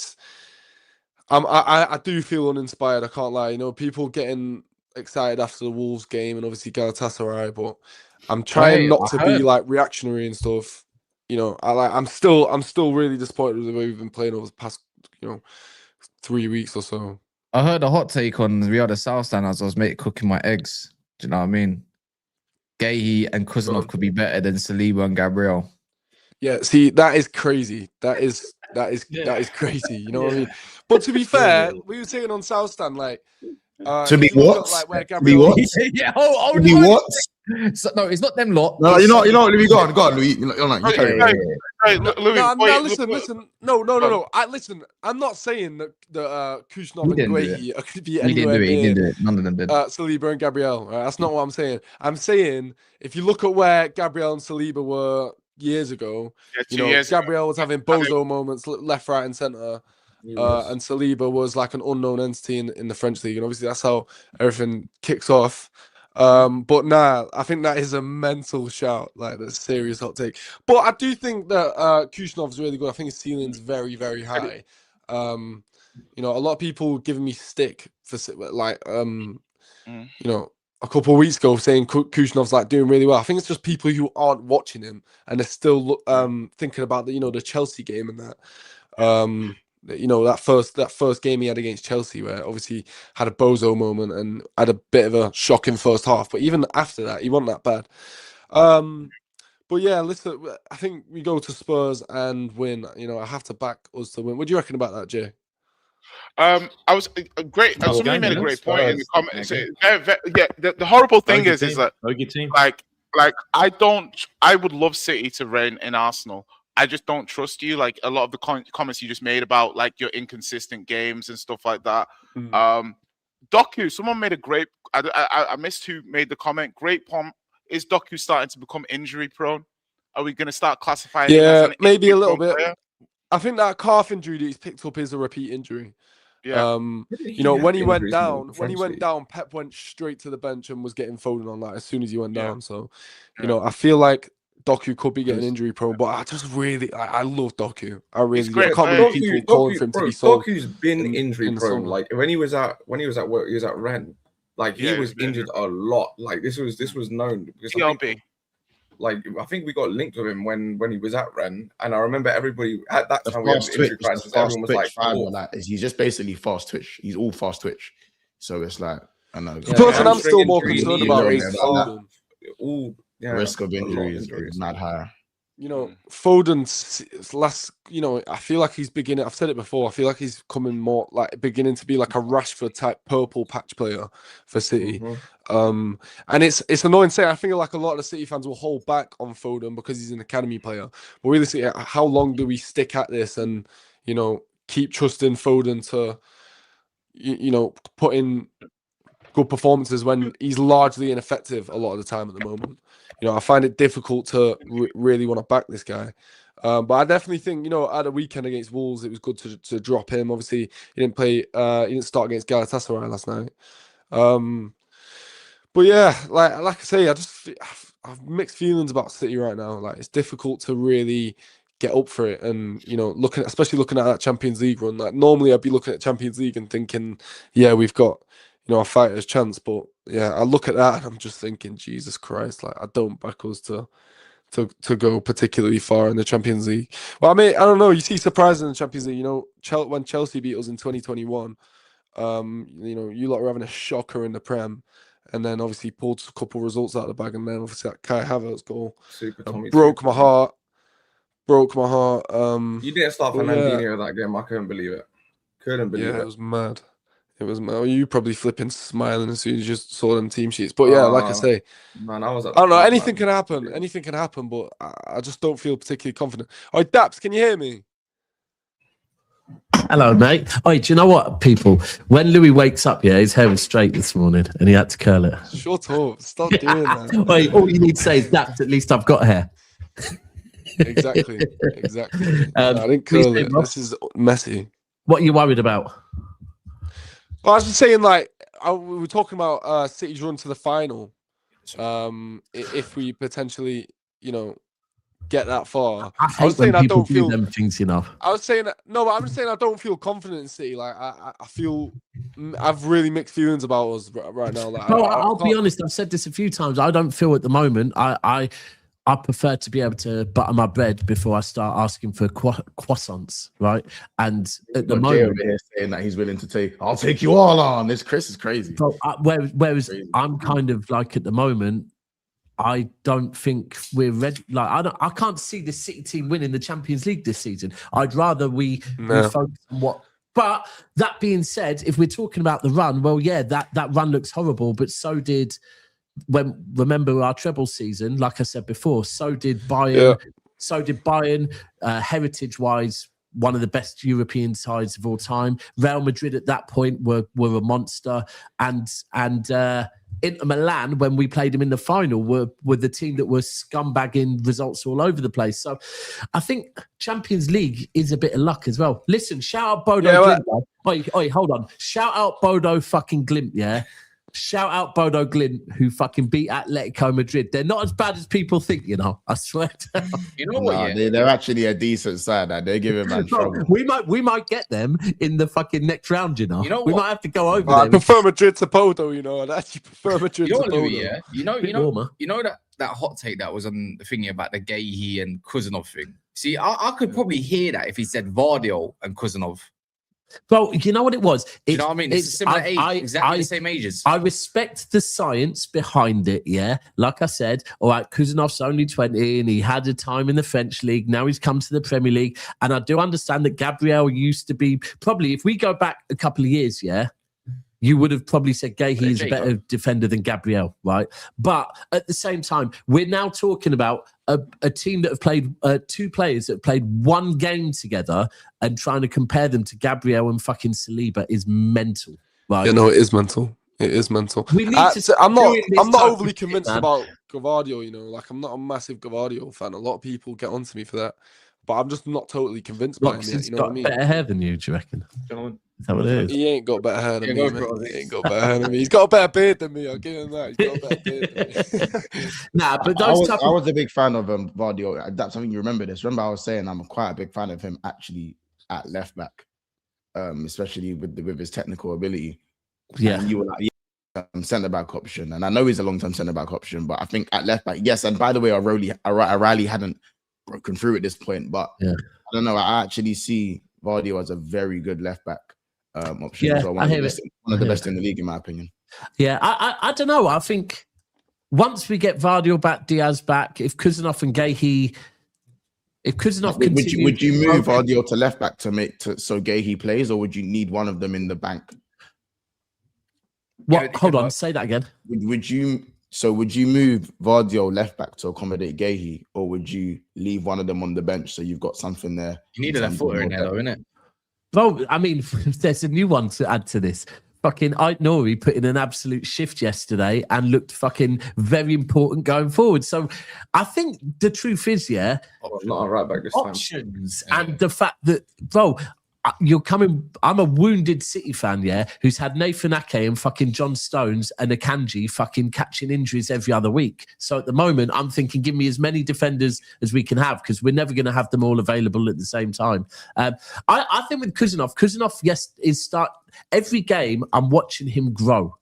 I do feel uninspired. I can't lie. People getting excited after the Wolves game and obviously Galatasaray, but I'm trying not to be reactionary and stuff. I'm still really disappointed with the way we've been playing over the past 3 weeks or so. I heard a hot take on Riyadh South Stand as I was cooking my eggs. Do you know what I mean? Gahey and Kuzanov could be better than Saliba and Gabriel. Yeah, see, that is crazy. That is crazy. You know what I mean? But to be fair, we were saying on South Stand, to be what? To be what? Yeah, to be what? So, no, it's not them lot. No, you know, Louis, go on, Louis. Listen. No. I'm not saying that Kushnov and Guehi could be anywhere near. He didn't do it. None of them did. Saliba and Gabriel. Right? That's not what I'm saying. I'm saying if you look at where Gabriel and Saliba were years ago, Gabriel was having bozo moments left, right, and centre. And Saliba was like an unknown entity in the French league, and obviously that's how everything kicks off. But I think that is a mental shout, that's a serious hot take. But I do think that Kushnov's really good. I think his ceiling's very, very high. A lot of people giving me stick for a couple of weeks ago saying Kushnov's doing really well. I think it's just people who aren't watching him and they're still thinking about the Chelsea game and that. That first game he had against Chelsea, where obviously had a bozo moment and had a bit of a shocking first half, but even after that, he wasn't that bad. But yeah, listen, I think we go to Spurs and win. I have to back us to win. What do you reckon about that, Jay? I was great. Somebody made a great point in the comments. The horrible thing is that I would love City to reign in Arsenal. I just don't trust you. Like a lot of the comments you just made about your inconsistent games and stuff like that. Doku, someone made a great. I missed who made the comment. Great pomp. Is Doku starting to become injury prone? Are we going to start classifying? Yeah, maybe a little bit. Player? I think that calf injury that he's picked up is a repeat injury. Yeah. When he went down, Pep went straight to the bench and was getting Foden on that as soon as he went down. So, I feel like Doku could be getting injury prone, but I just really, I love Doku. I really do. I can't believe people calling for him to be sold. Doku's been injury prone. When he was at work, he was at Rennes. He was injured a lot. This was known because I think we got linked with him when he was at Rennes, and I remember everybody at that time. Everyone was like, he's just basically fast twitch. He's all fast twitch. So it's I know. The person I'm still more concerned about is Foden. Risk of injury is not high. Foden's last, I feel like he's beginning. I've said it before. I feel like he's coming more beginning to be like a Rashford type purple patch player for City. And it's annoying saying. I think a lot of the City fans will hold back on Foden because he's an academy player. But really, how long do we stick at this and keep trusting Foden to, put in good performances when he's largely ineffective a lot of the time at the moment. I find it difficult to really want to back this guy. But I definitely think, at a weekend against Wolves, it was good to drop him. Obviously, he didn't play. He didn't start against Galatasaray last night. But yeah, like I say, I've mixed feelings about City right now. Like, it's difficult to really get up for it, and especially looking at that Champions League run. Like, normally I'd be looking at Champions League and thinking, yeah, we've got a fighter's chance. But yeah, I look at that and I'm just thinking, Jesus Christ, like, I don't back us to go particularly far in the Champions League. Well, I mean, I don't know. You see surprises in the Champions League. When Chelsea beat us in 2021, you lot were having a shocker in the Prem, and then obviously pulled a couple results out of the bag, and then obviously that Kai Havertz goal broke my heart. You didn't start Fernandinho that game. I couldn't believe it. It was mad. It was mad. You probably flipping smiling as soon as you just saw them team sheets. But yeah, like I say, man, I don't know. Anything can happen. Anything can happen, but I just don't feel particularly confident. All right, Daps, can you hear me? Hello, mate. Oh, do you know what, people? When Louis wakes up, his hair was straight this morning and he had to curl it. Shut up. Stop doing that. Wait, all you need to say is, Daps, at least I've got hair. Exactly. I didn't curl it. This is messy. What are you worried about? Well, I was just saying, like, we were talking about City's run to the final. If we potentially, get that far. I was saying I don't feel them things, I was saying no, but I'm just saying I don't feel confident in City. Like, I feel I've really mixed feelings about us right now. Like, I'll be honest. I've said this a few times. I don't feel at the moment. I prefer to be able to butter my bread before I start asking for croissants, right? And at the moment, over here saying that he's willing to take, I'll take you all on. This Chris is crazy. So, whereas I'm kind of like, at the moment, I don't think we're ready. Like, I can't see the City team winning the Champions League this season. I'd rather we focus on what. But that being said, if we're talking about the run, well, yeah, that run looks horrible, but so did. Remember our treble season, like I said before, so did Bayern. So did Bayern, heritage-wise, one of the best European sides of all time. Real Madrid at that point were a monster, and Inter Milan, when we played them in the final, were the team that were scumbagging results all over the place. So I think Champions League is a bit of luck as well. Listen, shout out Bodo Glimt. Oi, hold on. Shout out Bodo fucking Glimt, yeah? Shout out Bodo Glimt, who fucking beat Atletico Madrid. They're not as bad as people think, I swear. You know what? They're actually a decent side. They're giving man trouble. We might get them in the fucking next round. We might have to go over. I prefer Madrid to Bodo. I actually prefer Madrid to Bodo. Louis, yeah? You know that hot take that was on the thingy about the Gahey and Kuzanov thing. See, I could probably hear that if he said Vardio and Kuzanov. Well, you know what it was? You know what I mean? It's a similar age, exactly the same ages. I respect the science behind it, yeah? Like I said, all right, Kuzanov's only 20 and he had a time in the French league. Now he's come to the Premier League. And I do understand that Gabriel used to be, probably, if we go back a couple of years, yeah, you would have probably said Gahey is a better defender than Gabriel, right? But at the same time, we're now talking about a team that have played, two players that have played one game together, and trying to compare them to Gabriel and fucking Saliba is mental, right? Yeah, no, it is mental. It is mental. I'm not overly convinced about Gavardio, Like, I'm not a massive Gavardio fan. A lot of people get onto me for that. But I'm just not totally convinced by him yet. He's got better hair than you, do you reckon? Gentlemen. Is that what it is? He ain't got better hair than me, mate. He ain't got better hair than me. He's got a better beard than me. I'll give him that. He's got a better beard than me. Nah, but I was a big fan of Vardio. That's something you remember this. Remember I was saying I'm quite a big fan of him actually at left back, especially with his technical ability. Yeah. And you were like, centre back option. And I know he's a long-term centre back option, but I think at left back, yes. And by the way, O'Reilly hadn't broken through at this point, but I don't know. I actually see Vardio as a very good left back option. Yeah, so one of the best in the league, in my opinion. Yeah, I don't know. I think once we get Vardio back, Diaz back, if Kuzanov and Gahey, would you move Vardio to left back so Gahey plays, or would you need one of them in the bank? What? Hold on, say that again. Would you move Vardio left back to accommodate Gahey, or would you leave one of them on the bench so you've got something there? You need a left footer in there, though, innit? Well, I mean, there's a new one to add to this. fucking Ait-Nouri put in an absolute shift yesterday and looked fucking very important going forward. So I think the truth is, not a right back this options time. And the fact that, bro, you're coming. I'm a wounded City fan, who's had Nathan Ake and fucking John Stones and Akanji fucking catching injuries every other week. So at the moment, I'm thinking, give me as many defenders as we can have, because we're never going to have them all available at the same time. I think with Kuznov, yes, is start every game. I'm watching him grow,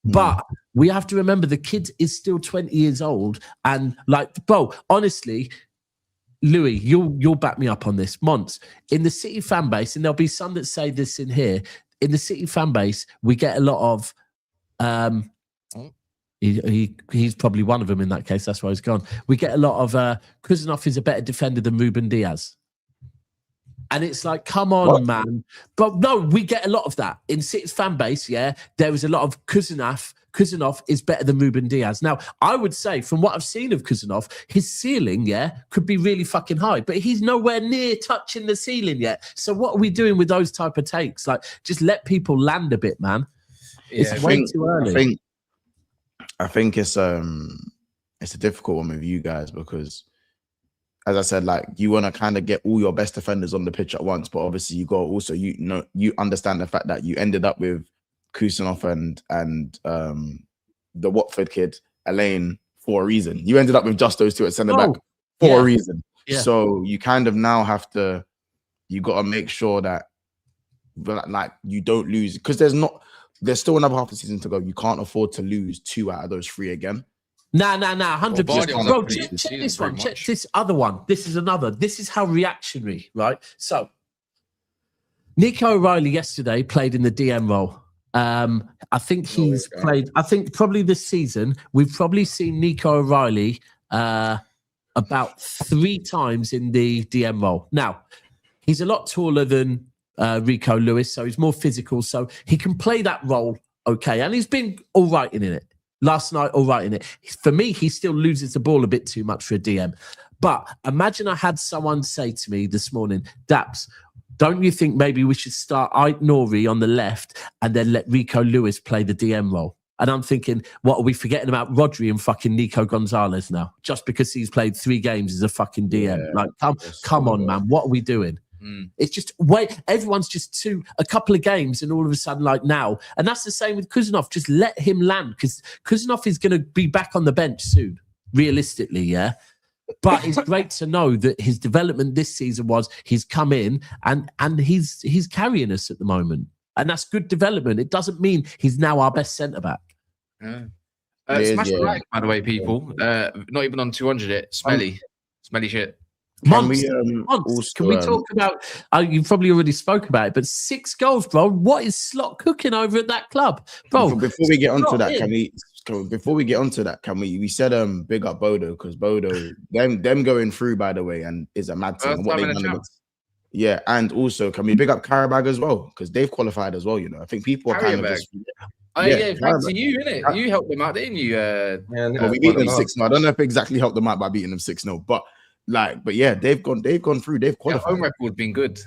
but we have to remember the kid is still 20 years old, and like, bro, honestly. Louis, you'll back me up on this. Monts, in the City fan base, and there'll be some that say this in here, in the City fan base, we get a lot of he's probably one of them in that case, that's why he's gone. We get a lot of Kuznov is a better defender than Ruben Diaz. And it's like, come on, man. But no, we get a lot of that. In City's fan base, there is a lot of Kuznov is better than Ruben Diaz. Now, I would say, from what I've seen of Kuznov, his ceiling, could be really fucking high, but he's nowhere near touching the ceiling yet. So what are we doing with those type of takes? Like, just let people land a bit, man. It's way too early. I think it's a difficult one with you guys because, as I said, like, you want to kind of get all your best defenders on the pitch at once, but obviously you got also, you understand the fact that you ended up with Kuznov and the Watford kid, Elaine, for a reason. You ended up with just those two at centre back for a reason. Yeah. So you kind of now have to, you got to make sure that, like, you don't lose, because there's still another half the season to go. You can't afford to lose 2 out of those 3 again. Nah, 100%. Bro, check this one. Check this other one. This is another. This is how reactionary, right? So, Nico O'Reilly yesterday played in the DM role. I think he's played, I think probably this season, we've probably seen Nico O'Reilly about 3 times in the DM role. Now, he's a lot taller than Rico Lewis, so he's more physical, so he can play that role okay, and he's been all right in it. Last night, all right in it. For me, he still loses the ball a bit too much for a DM. But imagine I had someone say to me this morning, Daps, don't you think maybe we should start Ait-Nouri on the left and then let Rico Lewis play the DM role? And I'm thinking, what, are we forgetting about Rodri and fucking Nico Gonzalez now? Just because he's played 3 games as a fucking DM. Yeah, like, come on, man. What are we doing? It's just everyone's just a couple of games and all of a sudden, like, now. And that's the same with Kuznov. Just let him land, because Kuznov is going to be back on the bench soon, realistically, But it's great to know that his development this season was he's come in and he's carrying us at the moment. And that's good development. It doesn't mean he's now our best centre-back. Smash the like, by the way, people. Not even on 200 yet. Smelly shit. Monts, can we talk about, you probably already spoke about it, but 6 goals, bro. What is Slot cooking over at that club? Bro, before we get onto that, we said big up Bodo, because Bodo, them going through, by the way, and is a mad thing. Yeah, and also can we big up Qarabag as well, because they've qualified as well, I think people are kind of just, thanks to you, innit? You helped them out, didn't you? We beat them 6-0. I don't know if it exactly helped them out by beating them 6-0, but yeah, they've gone through, they've qualified. Their home record's been good.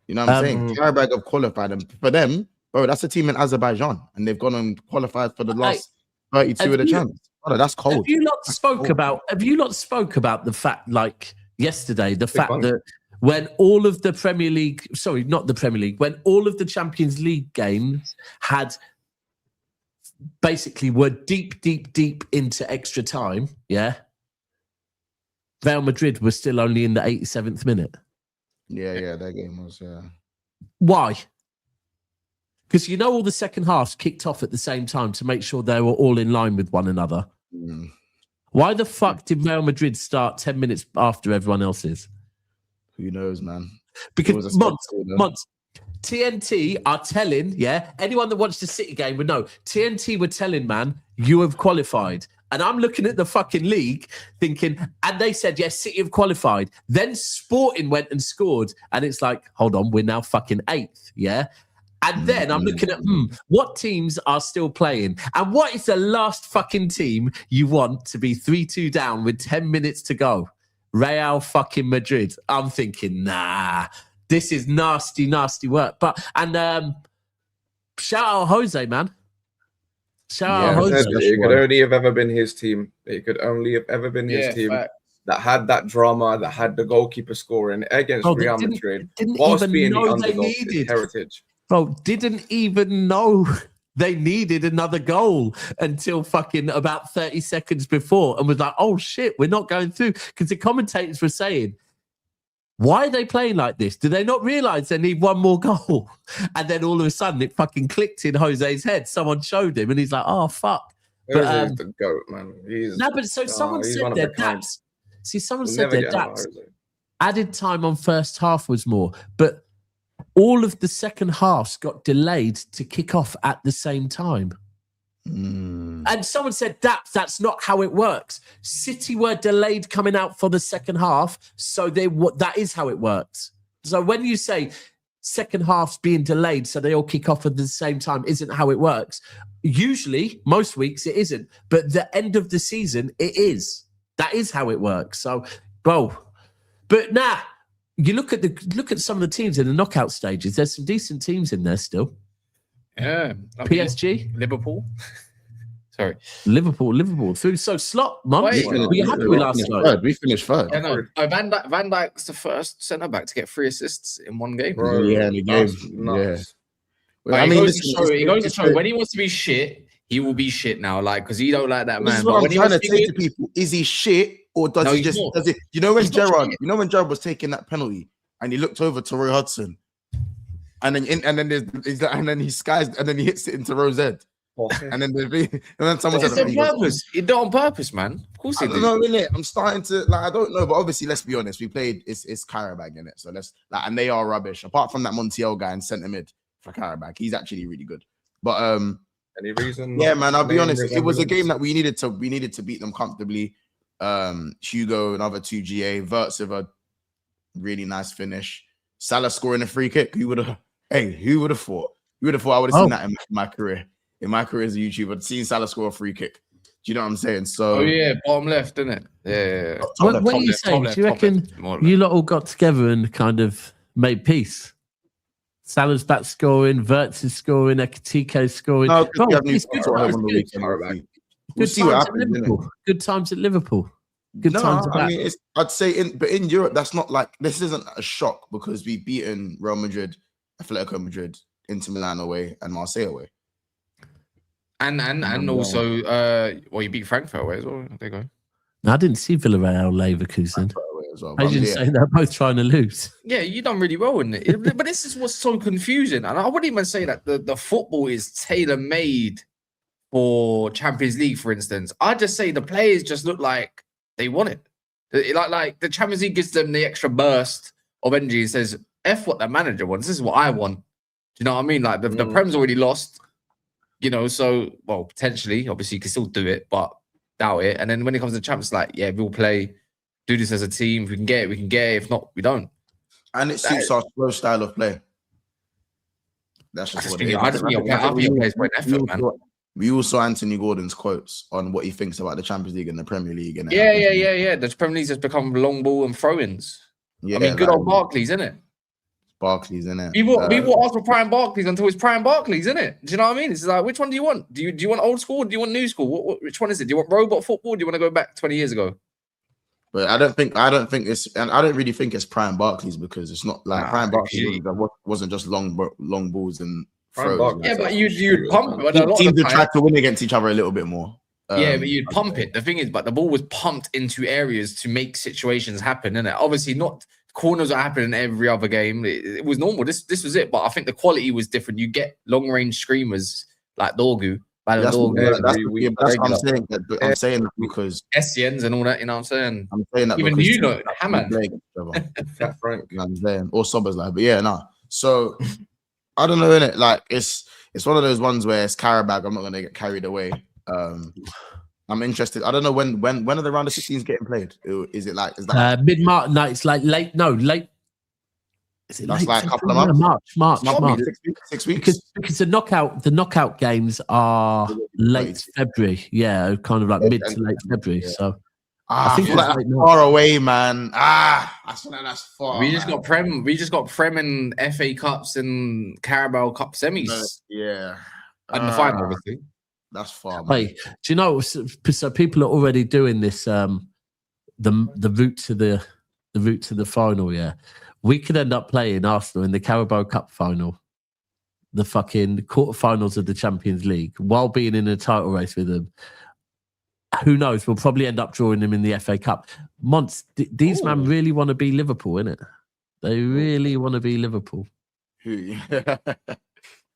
You know what I'm saying? Qarabag have qualified, and for them, bro, that's a team in Azerbaijan, and they've gone and qualified for the last 32 of the champs. Oh, that's cold. Have you lot spoke about the fact, like yesterday, the fact that when all of the Premier League, sorry, not the Premier League, when all of the Champions League games had basically were deep into extra time, Real Madrid was still only in the 87th minute. Yeah, that game was. Why? Because all the second halves kicked off at the same time to make sure they were all in line with one another. Why the fuck did Real Madrid start 10 minutes after everyone else's? Who knows, man? Because Monts, TNT are telling, anyone that watched the City game would know, TNT were telling, man, you have qualified. And I'm looking at the fucking league thinking, and they said, yes, City have qualified. Then Sporting went and scored. And it's like, hold on, we're now fucking 8th, And then I'm looking at, what teams are still playing? And what is the last fucking team you want to be 3-2 down with 10 minutes to go? Real fucking Madrid. I'm thinking, nah, this is nasty work. shout out Jose, man. Shout out I said Jose. it could only have ever been his team. It could only have ever been his team that had that drama, that had the goalkeeper scoring against Real Madrid. Didn't whilst even being know the they underdog, needed heritage. Bro, didn't even know they needed another goal until fucking about 30 seconds before, and was like, oh shit, we're not going through. Because the commentators were saying, why are they playing like this? Do they not realize they need one more goal? And then all of a sudden it fucking clicked in Jose's head. Someone showed him and he's like, oh fuck. But, Jose's the GOAT, man. Someone said their daps. See, someone We'll said never their get another daps. Jose. Added time on first half was more, but all of the second halves got delayed to kick off at the same time. And someone said, that's not how it works. City were delayed coming out for the second half, so that is how it works. So when you say second half's being delayed so they all kick off at the same time isn't how it works. Usually, most weeks it isn't, but the end of the season, it is. That is how it works. So, bro, but you look at some of the teams in the knockout stages. There's some decent teams in there still. Yeah, PSG, Liverpool. Sorry, Liverpool. So Slot, Monts, were you happy with last night? We finished third. Yeah, no. Van Dijk's the first centre back to get 3 assists in one game. Bro, yeah, in the game. Nuts. Yeah. Like, he goes to show when he wants to be shit, he will be shit now. Like, because he don't like that This man. is But what when I'm he trying wants to to be say to people: is he shit or does No, he he's just? not. Does it? You know when He's not Gerrard? shit. You know when Gerrard was taking that penalty and he looked over to Roy Hodgson, and then he skies and then he hits it into Rose's head. And then someone It's said, on purpose. He did it on purpose, man. Of course he I did. don't know, innit? I'm starting to I don't know, but obviously, let's be honest. We played it's Qarabag in it, so and they are rubbish. Apart from that Montiel guy in centre mid for Qarabag, he's actually really good. But any reason? Yeah, man. I'll be honest. It was a game that we needed to beat them comfortably. Hugo, another 2 GA, Verts with a really nice finish. Salah scoring a free kick. Who would have thought? I would have seen that in my career. In my career as a YouTuber, I'd seen Salah score a free kick. Do you know what I'm saying? So, bottom left, isn't it? Yeah. What are you saying? Do you reckon you lot all got together and kind of made peace? Salah's back scoring, Verts is scoring, TK's scoring. No, it's good times at Liverpool. Good times at Liverpool. Good times at that. I'd say in Europe, that's not like this isn't a shock because we've beaten Real Madrid, Atletico Madrid, Inter Milan away, and Marseille away. And also, you beat Frankfurt away as well. There you go. No, I didn't see Villarreal Leverkusen. I didn't say they're both trying to lose. Yeah, you done really well in it. But this is what's so confusing. And I wouldn't even say that the football is tailor-made for Champions League, for instance. I'd just say the players just look like they want it. Like the Champions League gives them the extra burst of energy and says, F what the manager wants. This is what I want. Do you know what I mean? Like the Prem's already lost. So, potentially, obviously, you can still do it, but doubt it. And then when it comes to Champions, like, yeah, we'll do this as a team. If we can get it, we can get it. If not, we don't. And it suits our slow style of play. That's just what it is. I think your players put effort, man. We all saw Anthony Gordon's quotes on what he thinks about the Champions League and the Premier League. And yeah. The Premier League has become long ball and throw-ins. Yeah, I mean, good old Barclays, isn't it? Barclays, innit? People ask for Prime Barclays until it's Prime Barclays, innit? Do you know what I mean? It's like, which one do you want? Do you want old school or do you want new school? Which one is it? Do you want robot football or do you want to go back 20 years ago? But I don't really think it's Prime Barclays because it's not like Prime Barclays wasn't just long balls and throws. Yeah, but you'd pump it. Teams would try to win against each other a little bit more. Yeah, but you'd pump it. The thing is, but the ball was pumped into areas to make situations happen, innit? Obviously, not corners are happening every other game. It was normal. This was it. But I think the quality was different. You get long range screamers like Dorgu. That's what I'm saying. I'm saying that because Essiens and all that. You know what I'm saying? I'm saying that even Hammond, Fat Frank. You know what I'm saying? Or Sobbers like, but yeah, no. So I don't know, innit? Like it's one of those ones where it's Qarabag. I'm not gonna get carried away. I'm interested. I don't know when are the round of 16s getting played? Is that mid-March? No, it's like late. Is it that's late? like a couple of months. March. 6 weeks. Because the knockout games are late February. Yeah, kind of like mid to late February. Yeah. So I think it's that's late now. far away, man. I feel like that's far. We just man. got Prem. We just got Prem and FA Cups and Carabao Cup semis Yeah. and the final, obviously. That's far. Man. Wait, do you know? So people are already doing this. The route to the final. Yeah, we could end up playing Arsenal in the Carabao Cup final, the fucking quarterfinals of the Champions League, while being in a title race with them. Who knows? We'll probably end up drawing them in the FA Cup. Monts, these men really want to be Liverpool, innit? They really want to be Liverpool. Who?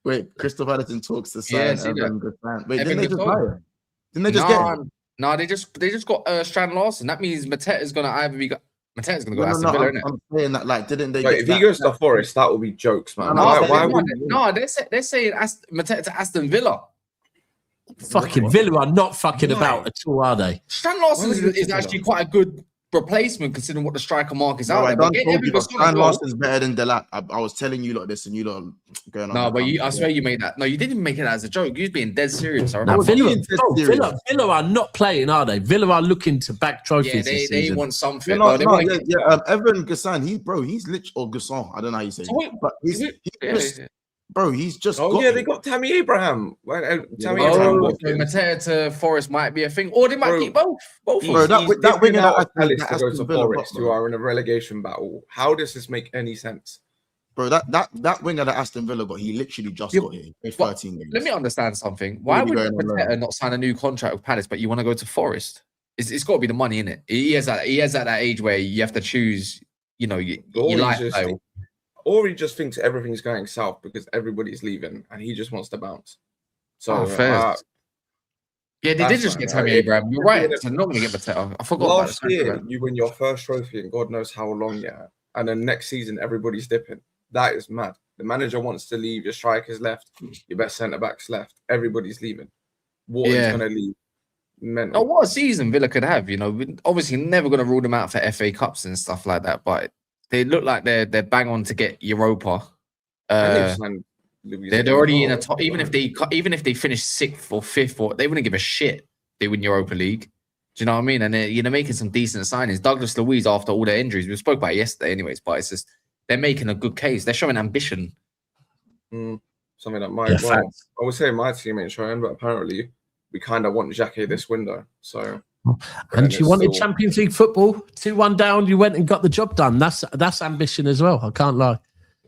Wait, Crystal Palace talks to sign Evan Gussan. Wait, didn't they just buy him? Didn't they just get him? No, they just got Strand Larson. That means Mateta's gonna either be Mateta's gonna go Aston Villa, innit? I'm saying that, like, didn't they? Like, if he goes to Forest, that will be jokes, man. They're saying Mateta to Aston Villa. Fucking Villa are not fucking about at all, are they? Strand Larson is actually quite a good replacement considering what the striker market is out No, there. Strand Larson's better than Delap. I was telling you like this, and you lot going on. No, but I swear you made that. No, you didn't make it as a joke. You was being dead serious. Now, Villa are not playing, are they? Villa are looking to back trophies. Yeah, they want something. Evan Gussan, he's literally, or Gussan, I don't know how you say it. But he's just. They got Tammy Abraham. Mateta to Forest might be a thing, or they might keep both. Bro, that winger that Palace to go to Forest, who are in a relegation battle. How does this make any sense? Bro, that winger that Aston Villa got, he literally just got here in 13 games. Let me understand something. Why would Mateta not sign a new contract with Palace, but you want to go to Forest? It's got to be the money, innit? He is at that age where you have to choose, your lifestyle. Or he just thinks everything's going south because everybody's leaving and he just wants to bounce. So fair. They did just get Tammy Abraham. You're right. So not going to get Mateta. I forgot. Last year, you win your first trophy in God knows how long, and then next season everybody's dipping. That is mad. The manager wants to leave. Your strikers left. Your best centre backs left. Everybody's leaving. Water's going to leave. Mental. Oh, what a season Villa could have. Obviously never going to rule them out for FA Cups and stuff like that, but. They look like they're bang on to get Europa. They're already in a top. Even if they finish 6th or 5th, they wouldn't give a shit. They win Europa League. Do you know what I mean? And they're making some decent signings. Douglas Luiz, after all their injuries, we spoke about it yesterday, anyways. But it's just they're making a good case. They're showing ambition. Something that I would say my team ain't showing, but apparently we kind of want Xhaka this window. So. And you wanted Champions League football, 2-1 down. You went and got the job done. That's ambition as well. I can't lie.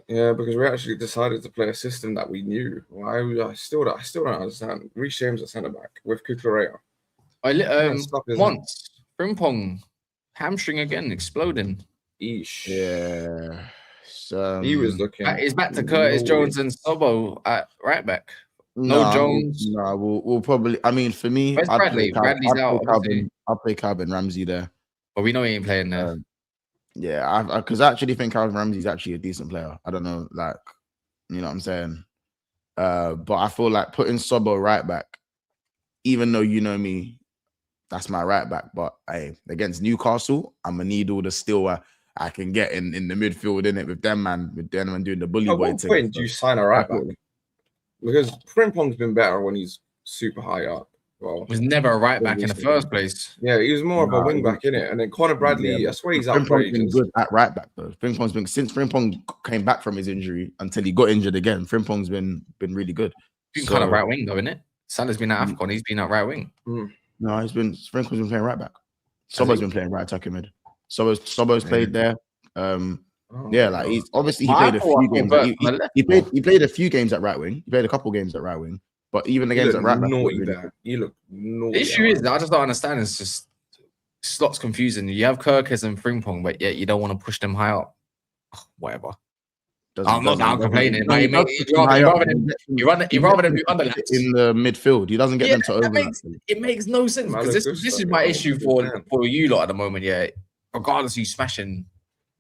Yeah, because we actually decided to play a system that we knew. I still don't understand. Reece James at centre back with Cucurella. Monts, Frimpong, hamstring again, exploding. Eesh. Yeah. He was looking. He's back to Curtis Jones and Sobo at right back. No Jones. No, we'll probably. I mean, for me, where's Bradley? Bradley's out. I'll play Calvin Ramsey there. But we know he ain't playing there. Because I actually think Calvin Ramsey's actually a decent player. I don't know, you know what I'm saying. But I feel like putting Sobo right back, even though you know me, that's my right back. But against Newcastle, I'm gonna need all the skill I can get in the midfield, in it with them man doing the bully boy. At what point do you sign a right back? Because Frimpong's been better when he's super high up. Well, he was never a right back in the first place. Yeah, he was more of a wing back, innit? And then Conor Bradley, I swear he's outrageous. Been good at right back though. Frimpong's been, since Frimpong came back from his injury until he got injured again. Frimpong's been really good. He's kind of right wing though, isn't it? Salah's been at AFCON. He's been at right wing. No, Frimpong's been playing right back. Sobo's been playing right attacking mid. Sobo's played there. He's obviously he played a few games. He played a few games at right wing. He played a couple games at right wing. But even the games at right back, you look naughty. The issue is that I just don't understand. It's just slots confusing. You have Kirkes and Frimpong, but yet you don't want to push them high up. Whatever. I'm not complaining. You rather than do underlaps in the midfield. He doesn't get them to overlap. It makes no sense because this is my issue for you lot at the moment. Yeah, regardless of you smashing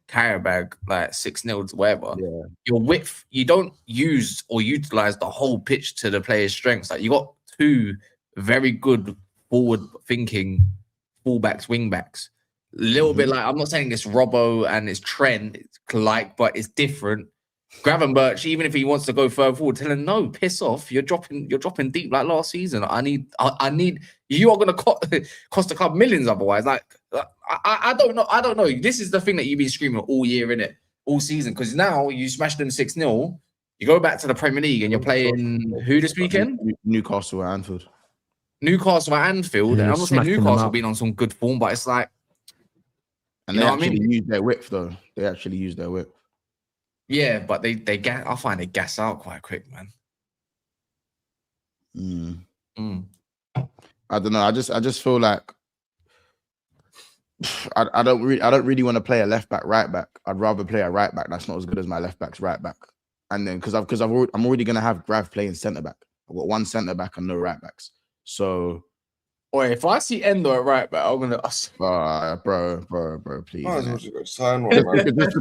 Qarabag like 6-0, whatever. Yeah. Your width, you don't use or utilize the whole pitch to the player's strengths. Like you got two very good forward-thinking fullbacks, wingbacks. A little bit like, I'm not saying it's Robbo and it's Trent, it's like, but it's different. Gravenberch, even if he wants to go further forward, tell him no, piss off. You're dropping deep like last season. I need. You are going to cost the club millions otherwise. Like I don't know. I don't know. This is the thing that you've been screaming all year, innit? All season. Because now you smashed them 6-0. You go back to the Premier League and you're playing who this weekend? Newcastle at Anfield. Newcastle at Anfield. Yeah, And I'm not saying smacking them Newcastle up. been on some good form, but it's like, And you they know what I actually mean? use their width, though. They actually use their width. yeah, but they gas. I find they gas out quite quick, man. I don't know. I just feel like I don't really want to play a left back, right back. I'd rather play a right back that's not as good as my left back's right back. And then because I'm already gonna have Grav playing centre back. I've got one centre back and no right backs. So, Boy, if I see Endo at right back, I'm gonna. bro, please. Might as well innit? just go sign one,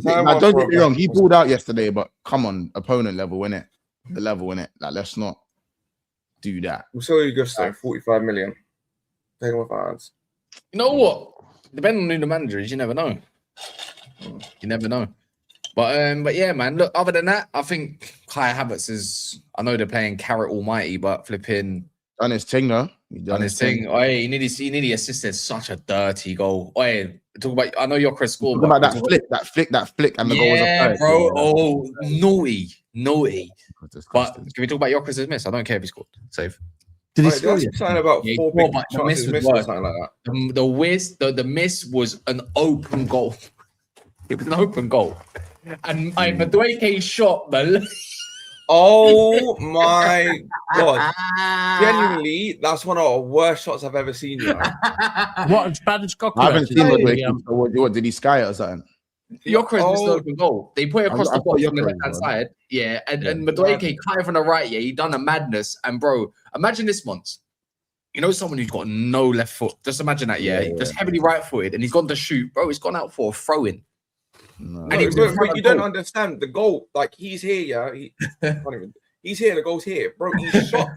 man. Now, don't get me wrong, he pulled out yesterday, but come on, opponent level, innit? The level, innit? Like, let's not do that. We'll sell you Gusto, 45 million. Take him off our hands. You know what? Depending on who the manager is, you never know. You never know. But yeah, man. Look, other than that, I think Kai Havertz is. I know they're playing Carrot Almighty, but flipping Done his thing, though. He done his thing. Oh, he nearly assisted such a dirty goal. Oh, talk about. I know your Chris score. Talk about that flick, and the goal was a bro. Oh, naughty. But Disgusting. can we talk about your Chris's miss? I don't care if he scored. Save. Did he Right, score that's yet? something about Yeah, he 4 scored, big but the chances miss was missed or worse. something like that. The miss was an open goal. It was an open goal. And Madueke shot the. Oh my god! Genuinely, that's one of the worst shots I've ever seen. You know? What as bad as Cocker? I haven't seen what did he sky it or something? Jokeris missed an open goal. They put it across the I thought box on the Jokeris left hand was. side. Yeah, and Madueke cut it from the right. Yeah, he done a madness. And bro, imagine this, Monts. You know someone who's got no left foot. Just imagine that. Yeah, just heavily right footed, and he's gone to shoot. Bro, he's gone out for a throw in. No. And he was in front But of you the don't goal. understand the goal. Like he's here, yeah. He's here. The goal's here, bro. He shot.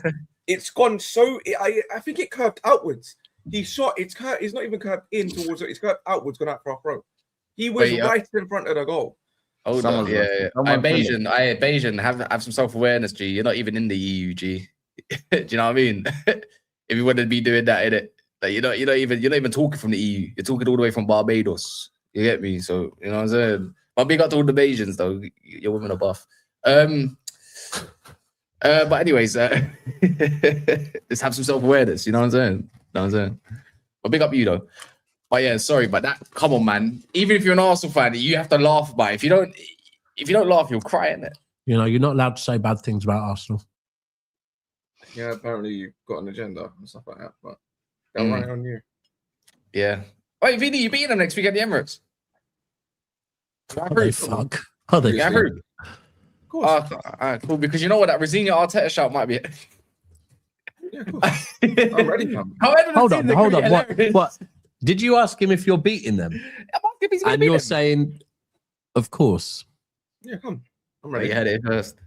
It's gone so. I think it curved outwards. He shot. It's curved. It's not even curved in towards it. It's curved outwards, gone out for a throw. He was right in front of the goal. Hold on, Someone's yeah. someone Bayesian, have some self awareness, G. You're not even in the EU, G. Do you know what I mean? If you want to be doing that, innit? Like you're not even talking from the EU. You're talking all the way from Barbados. You get me? So you know what I'm saying. But big up to all the Bayesians, though. Your women are buff. But anyways, just have some self awareness. You know what I'm saying? But big up you though. But yeah, sorry, but that. Come on, man. Even if you're an Arsenal fan, you have to laugh. But if you don't laugh, you'll cry, innit? You know, you're not allowed to say bad things about Arsenal. Yeah, apparently you've got an agenda and stuff like that. But they'll write on you. Yeah. Wait, Vini, you beating them next week at the Emirates? Oh, fuck. Oh, they Yeah, fuck. Of course. Cool. Because you know what, that Rosenior Arteta shout might be. Yeah, of course. I'm ready, fam. Hold on. What? Did you ask him if you're beating them? And you're saying, of course. Yeah, come. I'm Ready. ready. You had it first.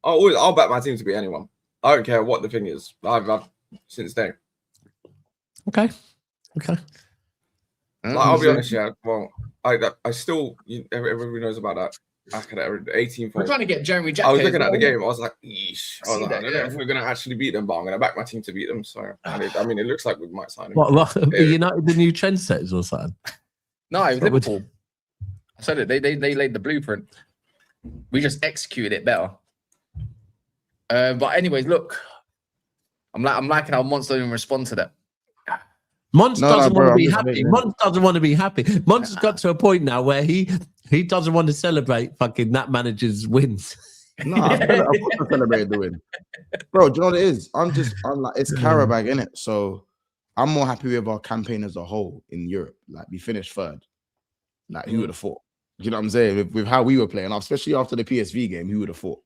I'll bet my team to beat anyone. I don't care what the thing is. I've since day. Okay. Like, I'll be honest, yeah. Well, I still, everybody knows about that. Back at 18th. We're trying to get Jeremy Jack. I was looking at the game. I was like, yeesh. I I don't know if we're going to actually beat them, but I'm going to back my team to beat them. So, I mean, it looks like we might sign him. What United the new trendsetters or something? No, it was Liverpool. I said it. They laid the blueprint. We just executed it better. But anyways, look, I'm liking how Monts don't even respond to that. Monts doesn't want to be I'm happy. just Monts doesn't want to be happy. Monts has got to a point now where he doesn't want to celebrate fucking that manager's wins. No, I celebrated the win. Bro, do you know what it is? I'm like, it's Qarabag, innit? So I'm more happy with our campaign as a whole in Europe. Like, we finished third. Like, who would have thought? You know what I'm saying? With how we were playing, especially after the PSV game, who would have thought?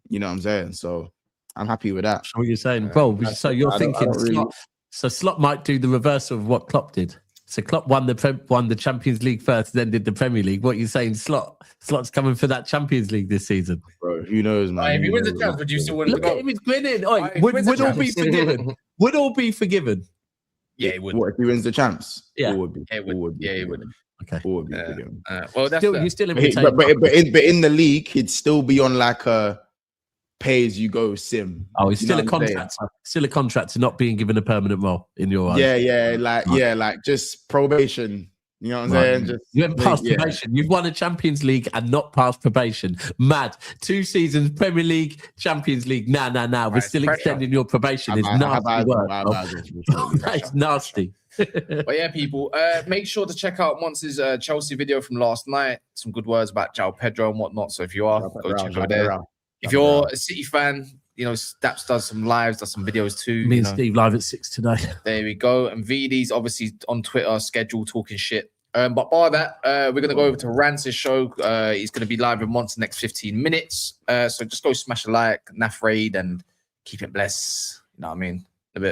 You know what I'm saying? So I'm happy with that. That's what you're saying, bro. So you're thinking Slot might do the reverse of what Klopp did. So Klopp won the Champions League first, then did the Premier League. What are you saying? Slot's coming for that Champions League this season. Bro, who knows, man? If he wins the chance, would you still win the Look at goal? him, he's grinning. Would all be forgiven. Would all be forgiven. Yeah, it would. What if he wins the champs? Yeah. All would be. Yeah, it would. Yeah, it would. Okay. All would be forgiven. Well, that's You're still in But in the league, he'd still be on like a pay as you go sim. Oh, he's You still know a what I'm saying? contractor. Still a contractor, not being given a permanent role in your eyes. Like just probation. You know what I'm saying? Just you haven't passed probation. You've won a Champions League and not passed probation. Mad. 2 seasons, Premier League, Champions League. Nah. We're still extending your probation. It's nasty work. It's nasty. But yeah, people, make sure to check out Monts' Chelsea video from last night. Some good words about Joao, Pedro and whatnot. So if you are, go check out there. If you're a City fan, you know, Staps does some lives, does some videos too. Me and Steve live at 6 today. There we go. And VD's obviously on Twitter, schedule talking shit. But by that, we're going to go over to Rance's show. He's going to be live with Monts the next 15 minutes. So just go smash a like, naff raid, and keep it blessed. You know what I mean?